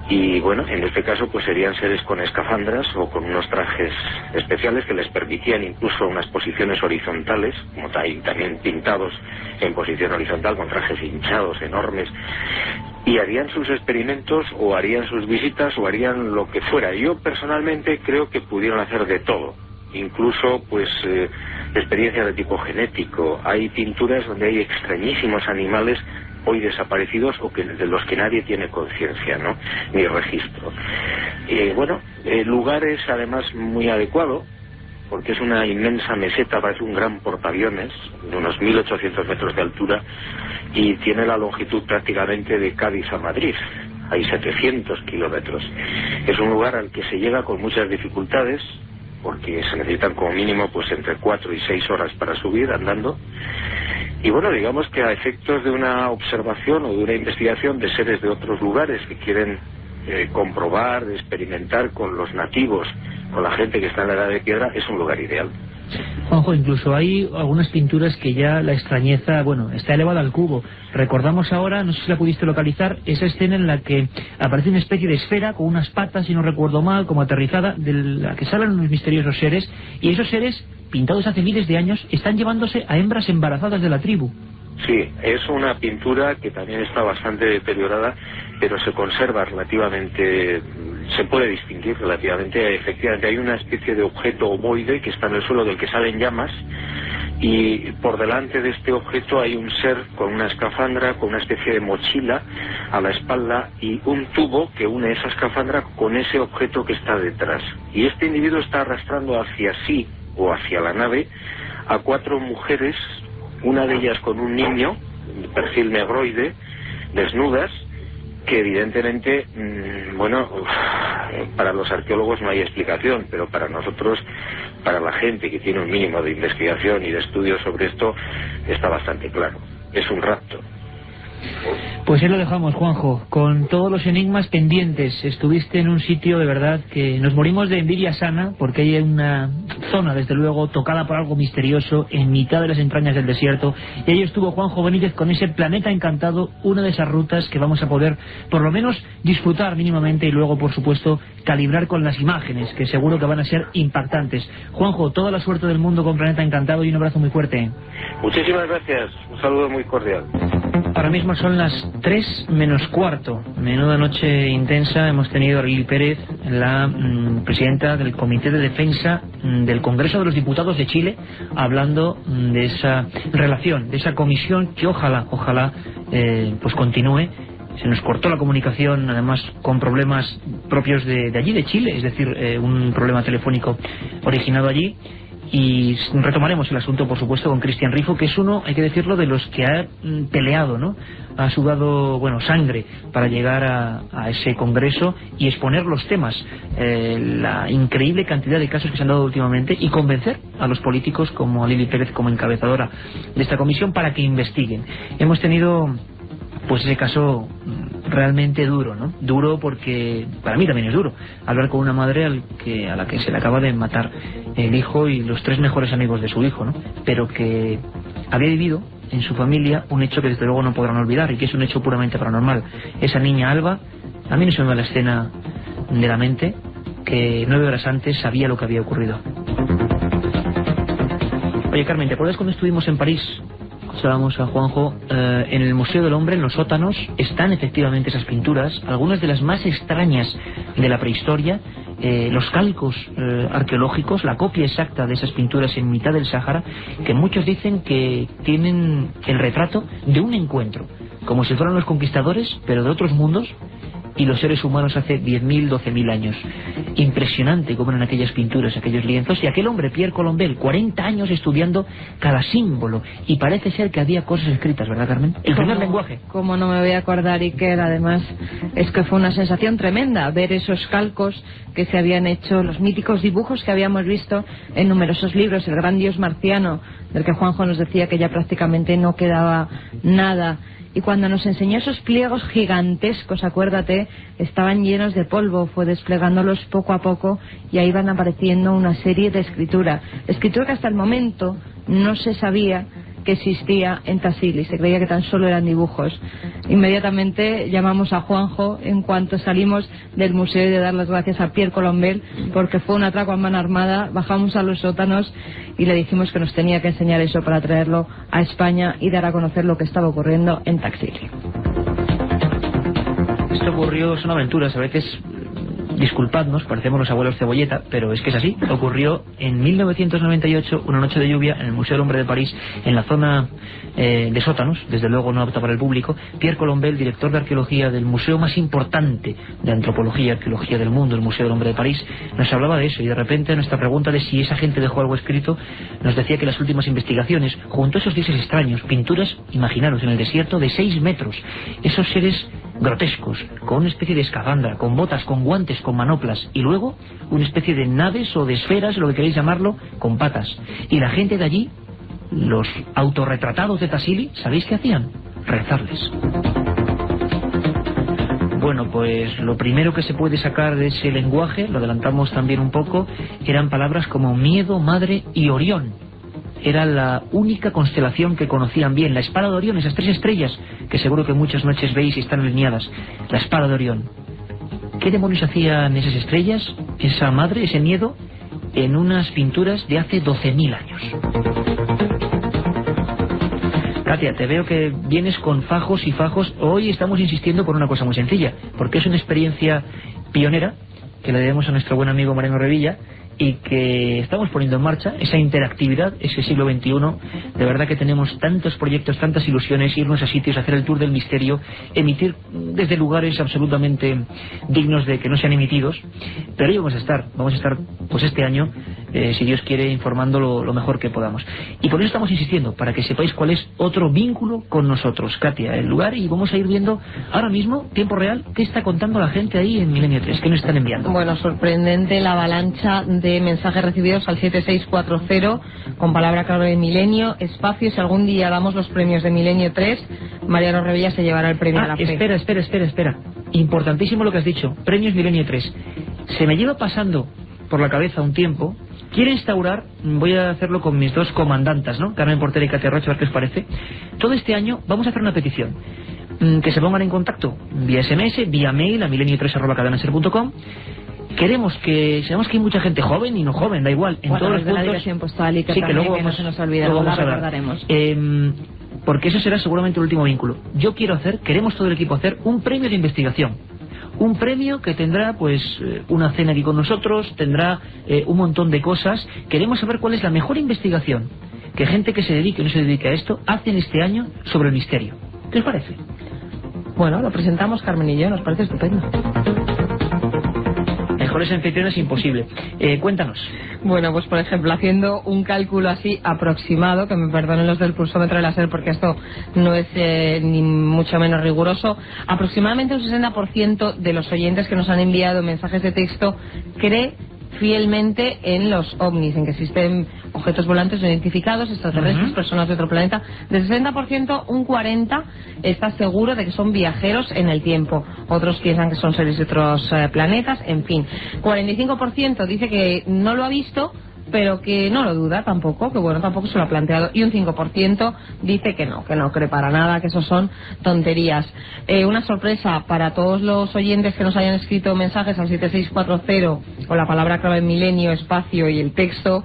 y bueno, en este caso pues serían seres con escafandras o con unos trajes especiales que les permitían incluso unas posiciones horizontales, como también pintados en posición horizontal con trajes hinchados enormes, y harían sus experimentos o harían sus visitas o harían lo que fuera. Yo personalmente creo que pudieron hacer de todo, incluso pues experiencias de tipo genético. Hay pinturas donde hay extrañísimos animales hoy desaparecidos o de los que nadie tiene conciencia, ¿no? Ni registro. Bueno, el lugar es además muy adecuado porque es una inmensa meseta, parece un gran portaaviones de unos 1.800 metros de altura y tiene la longitud prácticamente de Cádiz a Madrid. Hay 700 kilómetros. Es un lugar al que se llega con muchas dificultades porque se necesitan como mínimo pues entre 4 y 6 horas para subir andando. Y bueno, digamos que a efectos de una observación o de una investigación de seres de otros lugares que quieren comprobar, experimentar con los nativos, con la gente que está en la Edad de Piedra, es un lugar ideal. Juanjo, incluso hay algunas pinturas que ya la extrañeza, bueno, está elevada al cubo. Recordamos ahora, no sé si la pudiste localizar, esa escena en la que aparece una especie de esfera con unas patas, si no recuerdo mal, como aterrizada, de la que salen unos misteriosos seres, y esos seres, pintados hace miles de años, están llevándose a hembras embarazadas de la tribu. Sí, es una pintura que también está bastante deteriorada, pero se conserva relativamente, se puede distinguir relativamente. Efectivamente hay una especie de objeto ovoide que está en el suelo del que salen llamas, y por delante de este objeto hay un ser con una escafandra, con una especie de mochila a la espalda y un tubo que une esa escafandra con ese objeto que está detrás. Y este individuo está arrastrando hacia sí o hacia la nave a 4 mujeres, una de ellas con un niño, perfil negroide, desnudas, que evidentemente, bueno, para los arqueólogos no hay explicación, pero para nosotros, para la gente que tiene un mínimo de investigación y de estudio sobre esto, está bastante claro. Es un rapto. Pues ahí lo dejamos, Juanjo, con todos los enigmas pendientes. Estuviste en un sitio de verdad que nos morimos de envidia sana, porque hay una zona, desde luego, tocada por algo misterioso en mitad de las entrañas del desierto. Y ahí estuvo Juanjo Benítez con ese planeta encantado, una de esas rutas que vamos a poder, por lo menos, disfrutar mínimamente y luego, por supuesto, calibrar con las imágenes, que seguro que van a ser impactantes. Juanjo, toda la suerte del mundo con Planeta Encantado y un abrazo muy fuerte. Muchísimas gracias, un saludo muy cordial. Ahora mismo son las 3 menos cuarto. Menuda noche intensa hemos tenido a Lili Pérez, la presidenta del Comité de Defensa del Congreso de los Diputados de Chile, hablando de esa relación, de esa comisión que ojalá pues continúe. Se nos cortó la comunicación, además con problemas propios de allí, de Chile, es decir, un problema telefónico originado allí. Y retomaremos el asunto, por supuesto, con Cristian Rifo, que es uno, hay que decirlo, de los que ha peleado, ¿no? Ha sudado, sangre para llegar a ese congreso y exponer los temas, la increíble cantidad de casos que se han dado últimamente, y convencer a los políticos, como a Lili Pérez como encabezadora de esta comisión, para que investiguen. Hemos tenido pues ese caso realmente duro, ¿no? Duro porque para mí también es duro hablar con una madre a la que se le acaba de matar el hijo y los 3 mejores amigos de su hijo, ¿no? Pero que había vivido en su familia un hecho que desde luego no podrán olvidar y que es un hecho puramente paranormal. Esa niña Alba, a mí no se me va la escena de la mente, que 9 horas antes sabía lo que había ocurrido. Oye, Carmen, ¿te acuerdas cuando estuvimos en París? Escuchábamos a Juanjo, en el Museo del Hombre, en los sótanos, están efectivamente esas pinturas, algunas de las más extrañas de la prehistoria, los calcos arqueológicos, la copia exacta de esas pinturas en mitad del Sáhara, que muchos dicen que tienen el retrato de un encuentro, como si fueran los conquistadores, pero de otros mundos, y los seres humanos hace 10.000, 12.000 años. Impresionante cómo eran aquellas pinturas, aquellos lienzos, y aquel hombre, Pierre Colombel, 40 años estudiando cada símbolo, y parece ser que había cosas escritas, ¿verdad, Carmen? El primer lenguaje. Como no me voy a acordar, Iker, además es que fue una sensación tremenda ver esos calcos que se habían hecho, los míticos dibujos que habíamos visto en numerosos libros, el gran dios marciano, del que Juanjo nos decía que ya prácticamente no quedaba nada. Y cuando nos enseñó esos pliegos gigantescos, acuérdate, estaban llenos de polvo, fue desplegándolos poco a poco y ahí van apareciendo una serie de escritura que hasta el momento no se sabía que existía en Tassili, se creía que tan solo eran dibujos. Inmediatamente llamamos a Juanjo en cuanto salimos del museo y de dar las gracias a Pierre Colombel, porque fue un atraco a mano armada, bajamos a los sótanos y le dijimos que nos tenía que enseñar eso para traerlo a España y dar a conocer lo que estaba ocurriendo en Tassili. Esto ocurrió, son aventuras, a veces, disculpadnos, parecemos los abuelos Cebolleta, pero es que es así. Ocurrió en 1998, una noche de lluvia, en el Museo del Hombre de París, en la zona de sótanos, desde luego no apta para el público. Pierre Colombel, director de arqueología del museo más importante de antropología y arqueología del mundo, el Museo del Hombre de París, nos hablaba de eso, y de repente a nuestra pregunta de si esa gente dejó algo escrito, nos decía que las últimas investigaciones, junto a esos dioses extraños, pinturas, imaginaros, en el desierto de 6 metros, esos seres grotescos, con una especie de escafandra, con botas, con guantes, con manoplas, y luego una especie de naves o de esferas, lo que queréis llamarlo, con patas. Y la gente de allí, los autorretratados de Tassili, ¿sabéis qué hacían? Rezarles. Bueno, pues lo primero que se puede sacar de ese lenguaje, lo adelantamos también un poco, eran palabras como miedo, madre y Orión. Era la única constelación que conocían bien, la espada de Orión, esas 3 estrellas que seguro que muchas noches veis y están alineadas, la espada de Orión. ¿Qué demonios hacían esas estrellas, esa madre, ese miedo, en unas pinturas de hace 12.000 años? Katia, te veo que vienes con fajos y fajos. Hoy estamos insistiendo por una cosa muy sencilla, porque es una experiencia pionera que le debemos a nuestro buen amigo Mariano Revilla, y que estamos poniendo en marcha, esa interactividad, ese siglo XXI. De verdad que tenemos tantos proyectos, tantas ilusiones, irnos a sitios, hacer el tour del misterio, emitir desde lugares absolutamente dignos de que no sean emitidos, pero ahí vamos a estar pues este año, si Dios quiere, informando lo mejor que podamos. Y por eso estamos insistiendo, para que sepáis cuál es otro vínculo con nosotros, Katia, el lugar, y vamos a ir viendo ahora mismo, tiempo real, qué está contando la gente ahí en Milenio 3, qué nos están enviando. Bueno, sorprendente la avalancha de de mensajes recibidos al 7640 con palabra clave de Milenio, espacio. Si algún día damos los premios de Milenio 3, Mariano Revilla se llevará el premio a la fe. Espera. Importantísimo lo que has dicho. Premios Milenio 3. Se me lleva pasando por la cabeza un tiempo. Quiero instaurar, voy a hacerlo con mis dos comandantas, ¿no? Carmen Portera y Katia Rocha, a ver qué os parece. Todo este año vamos a hacer una petición. Que se pongan en contacto vía SMS, vía mail a milenio3@cadenaser.com. Sabemos que hay mucha gente joven y no joven, da igual, en todos los puntos. La dirección postal y que sí, que luego no se nos olvide, luego la vamos a recordaremos. Porque eso será seguramente el último vínculo. Queremos todo el equipo hacer un premio de investigación. Un premio que tendrá pues una cena aquí con nosotros, tendrá un montón de cosas. Queremos saber cuál es la mejor investigación que gente que se dedique o no se dedique a esto hacen este año sobre el misterio. ¿Qué os parece? Bueno, lo presentamos Carmen y yo, nos parece estupendo. Mejores anfitriones imposible. Cuéntanos. Bueno, pues por ejemplo, haciendo un cálculo así aproximado, que me perdonen los del pulsómetro de la SER porque esto no es ni mucho menos riguroso, aproximadamente un 60% de los oyentes que nos han enviado mensajes de texto cree fielmente en los ovnis, en que existen objetos volantes no identificados, extraterrestres, personas de otro planeta. Del 60%, un 40% está seguro de que son viajeros en el tiempo. Otros piensan que son seres de otros planetas, en fin. 45% dice que no lo ha visto, pero que no lo duda tampoco, que bueno, tampoco se lo ha planteado, y un 5% dice que no cree para nada, que eso son tonterías. Una sorpresa para todos los oyentes que nos hayan escrito mensajes al 7640 con la palabra clave Milenio, espacio y el texto,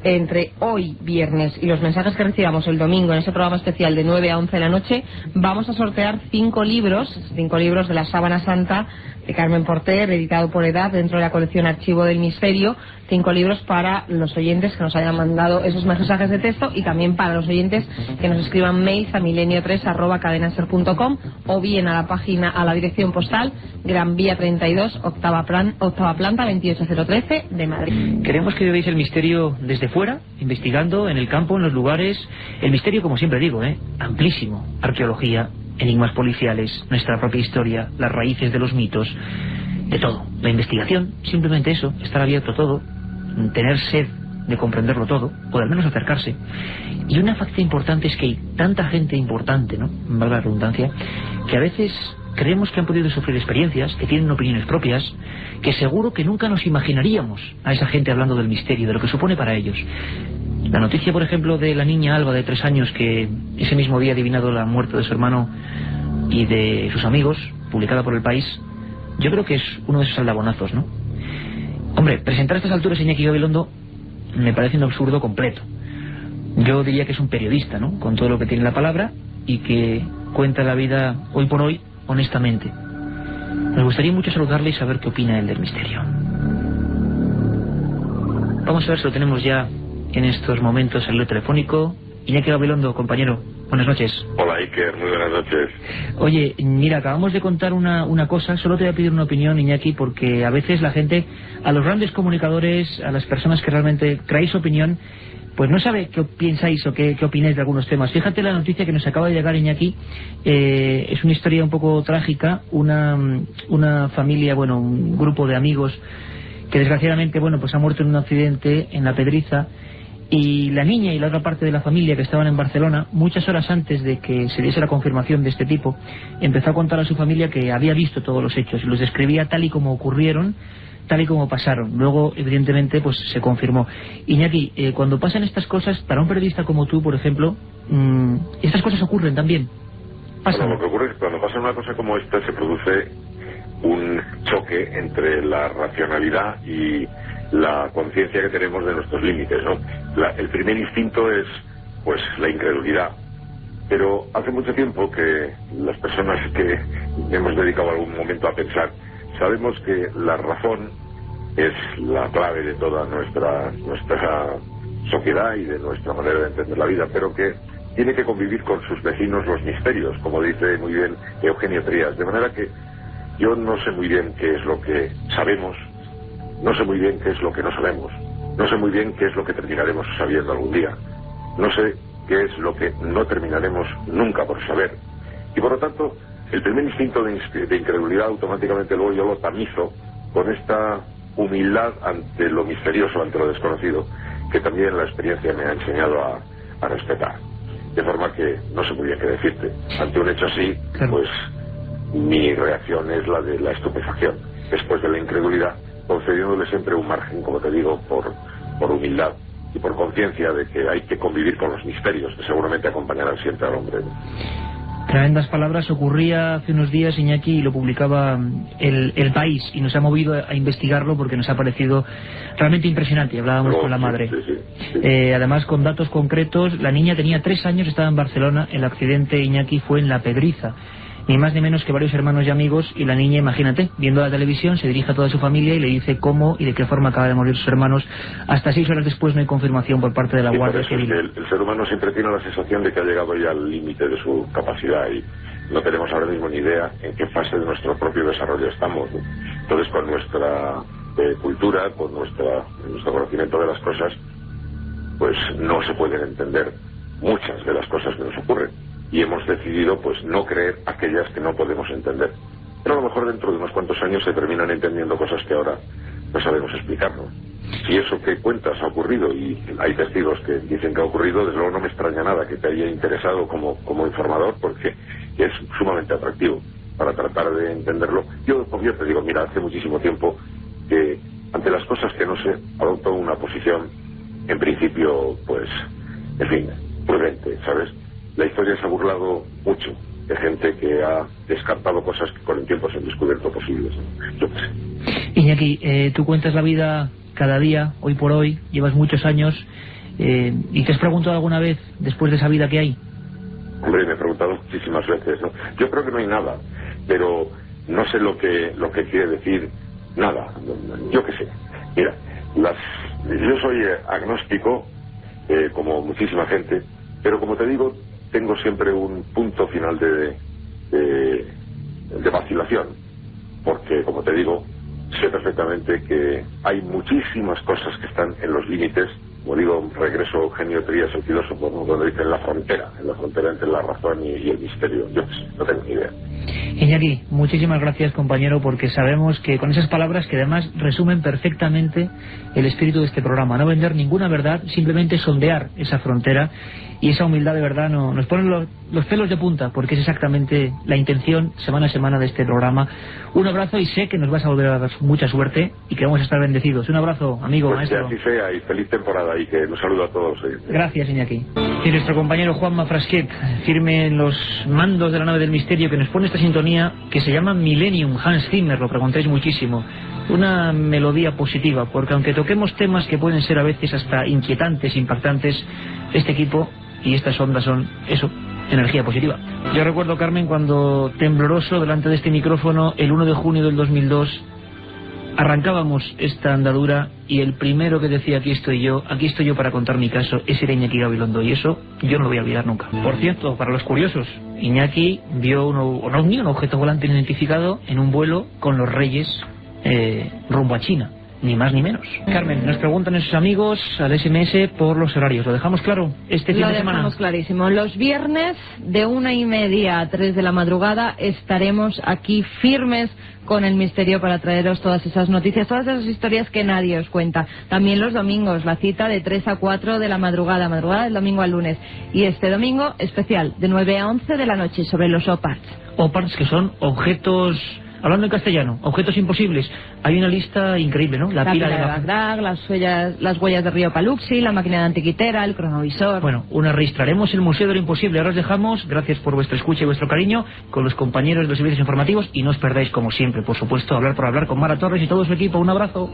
entre hoy viernes y los mensajes que recibamos el domingo en ese programa especial de 9 a 11 de la noche, vamos a sortear 5 libros de la Sábana Santa de Carmen Porter, editado por Edad, dentro de la colección Archivo del Misterio. 5 libros para los oyentes que nos hayan mandado esos mensajes de texto, y también para los oyentes que nos escriban mails a milenio3@cadenaser.com o bien a la página, a la dirección postal Gran Vía 32, octava planta, 28013 de Madrid. Queremos que veáis el misterio desde fuera, investigando en el campo, en los lugares. El misterio, como siempre digo, amplísimo. Arqueología, enigmas policiales, nuestra propia historia, las raíces de los mitos, de todo. La investigación, simplemente eso, estar abierto a todo, tener sed de comprenderlo todo, o al menos acercarse. Y una facta importante es que hay tanta gente importante, ¿no?, valga la redundancia, que a veces creemos que han podido sufrir experiencias, que tienen opiniones propias, que seguro que nunca nos imaginaríamos a esa gente hablando del misterio, de lo que supone para ellos. La noticia, por ejemplo, de la niña Alba de 3 años que ese mismo día ha adivinado la muerte de su hermano y de sus amigos, publicada por El País, yo creo que es uno de esos aldabonazos, ¿no? Hombre, presentar a estas alturas a Iñaki Gabilondo me parece un absurdo completo. Yo diría que es un periodista, ¿no?, con todo lo que tiene la palabra, y que cuenta la vida hoy por hoy honestamente. Me gustaría mucho saludarle y saber qué opina él del misterio. Vamos a ver si lo tenemos ya en estos momentos al hilo telefónico. Iñaki Gabilondo, compañero, buenas noches. Hola Iker, muy buenas noches. Oye, mira, acabamos de contar una cosa. Solo te voy a pedir una opinión, Iñaki, porque a veces la gente, a los grandes comunicadores, a las personas que realmente traéis opinión, pues no sabe qué pensáis o qué opináis de algunos temas. Fíjate la noticia que nos acaba de llegar, Iñaki. Es una historia un poco trágica. Una familia, bueno, un grupo de amigos que desgraciadamente, bueno, pues ha muerto en un accidente en La Pedriza. Y la niña y la otra parte de la familia, que estaban en Barcelona, muchas horas antes de que se diese la confirmación de este tipo, empezó a contar a su familia que había visto todos los hechos y los describía tal y como ocurrieron, tal y como pasaron. Luego, evidentemente, pues se confirmó. Iñaki, cuando pasan estas cosas, para un periodista como tú, por ejemplo, estas cosas ocurren también. Bueno, lo que ocurre es que cuando pasa una cosa como esta se produce un choque entre la racionalidad y la conciencia que tenemos de nuestros límites, ¿no? El primer instinto es, pues, la incredulidad. Pero hace mucho tiempo que las personas que hemos dedicado algún momento a pensar, sabemos que la razón es la clave de toda nuestra sociedad y de nuestra manera de entender la vida, pero que tiene que convivir con sus vecinos los misterios, como dice muy bien Eugenio Trías. De manera que yo no sé muy bien qué es lo que sabemos, no sé muy bien qué es lo que no sabemos, no sé muy bien qué es lo que terminaremos sabiendo algún día, no sé qué es lo que no terminaremos nunca por saber. Y por lo tanto, el primer instinto de incredulidad automáticamente luego yo lo tamizo con esta humildad ante lo misterioso, ante lo desconocido, que también la experiencia me ha enseñado a respetar. De forma que no sé muy bien qué decirte. Ante un hecho así, pues mi reacción es la de la estupefacción, después de la incredulidad, concediéndole siempre un margen, como te digo, por humildad y por conciencia de que hay que convivir con los misterios que seguramente acompañarán siempre al hombre. Tremendas palabras. Ocurría hace unos días, Iñaki, y lo publicaba el País, y nos ha movido a investigarlo porque nos ha parecido realmente impresionante. Hablábamos con la madre. Además, con datos concretos, la niña tenía 3 años, estaba en Barcelona, el accidente, Iñaki, fue en La Pedriza. Ni más ni menos que varios hermanos y amigos, y la niña, imagínate, viendo la televisión, se dirige a toda su familia y le dice cómo y de qué forma acaba de morir sus hermanos. Hasta 6 horas después no hay confirmación por parte de la Guardia Civil. El ser humano siempre tiene la sensación de que ha llegado ya al límite de su capacidad y no tenemos ahora mismo ni idea en qué fase de nuestro propio desarrollo estamos, ¿no? Entonces, con nuestra cultura, con nuestro conocimiento de las cosas, pues no se pueden entender muchas de las cosas que nos ocurren. Y hemos decidido pues no creer aquellas que no podemos entender. Pero a lo mejor dentro de unos cuantos años se terminan entendiendo cosas que ahora no sabemos explicar, ¿no? Si eso que cuentas ha ocurrido y hay testigos que dicen que ha ocurrido, desde luego no me extraña nada que te haya interesado como informador, porque es sumamente atractivo para tratar de entenderlo. Yo te digo, mira, hace muchísimo tiempo que ante las cosas que no sé, adopto una posición en principio, pues, en fin, prudente, ¿sabes? La historia se ha burlado mucho de gente que ha descartado cosas que con el tiempo se han descubierto posibles. Yo qué sé. Iñaki, tú cuentas la vida cada día, hoy por hoy, llevas muchos años, ¿y te has preguntado alguna vez, después de esa vida que hay? Hombre, me he preguntado muchísimas veces, ¿no? Yo creo que no hay nada, pero no sé lo que quiere decir nada. Yo qué sé. Mira, yo soy agnóstico, como muchísima gente, pero como te digo, tengo siempre un punto final de vacilación, porque, como te digo, sé perfectamente que hay muchísimas cosas que están en los límites, como digo, regreso Eugenio Trías el filósofo, cuando dice en la frontera entre la razón y el misterio. Yo no tengo ni idea. Iñaki, muchísimas gracias, compañero, porque sabemos que con esas palabras, que además resumen perfectamente el espíritu de este programa, no vender ninguna verdad, simplemente sondear esa frontera, y esa humildad de verdad nos pone los pelos de punta, porque es exactamente la intención semana a semana de este programa. Un abrazo, y sé que nos vas a volver a dar mucha suerte y que vamos a estar bendecidos. Un abrazo, amigo, pues maestro. Que así sea, y feliz temporada, y que nos saludo a todos. Gracias, Iñaki. Y nuestro compañero Juanma Frasquet, firme en los mandos de la nave del misterio, que nos pone esta sintonía que se llama Millennium. Hans Zimmer, lo preguntáis muchísimo. Una melodía positiva, porque aunque toquemos temas que pueden ser a veces hasta inquietantes, impactantes, este equipo y estas ondas son eso, energía positiva. Yo recuerdo, Carmen, cuando tembloroso delante de este micrófono, el 1 de junio del 2002, arrancábamos esta andadura, y el primero que decía aquí estoy yo para contar mi caso, ese era Iñaki Gabilondo, y eso yo no lo voy a olvidar nunca. Por cierto, para los curiosos, Iñaki vio un objeto volante no identificado en un vuelo con los Reyes rumbo a China. Ni más ni menos. Carmen, nos preguntan esos amigos al SMS por los horarios. ¿Lo dejamos claro este fin de semana? Lo dejamos clarísimo. Los viernes de 1:30 a 3 de la madrugada estaremos aquí firmes con el misterio para traeros todas esas noticias, todas esas historias que nadie os cuenta. También los domingos, la cita de 3 a 4 de la madrugada del domingo al lunes. Y este domingo especial, de 9 a 11 de la noche, sobre los OPARTs. OPARTs, que son objetos... Hablando en castellano, objetos imposibles. Hay una lista increíble, ¿no? La pila de Bagdad, las huellas de Río Paluxy, la máquina de antiquitera, el cronovisor. Bueno, registraremos el Museo de lo Imposible. Ahora os dejamos, gracias por vuestra escucha y vuestro cariño, con los compañeros de los servicios informativos, y no os perdáis, como siempre, por supuesto, Hablar por Hablar con Mara Torres y todo su equipo. Un abrazo.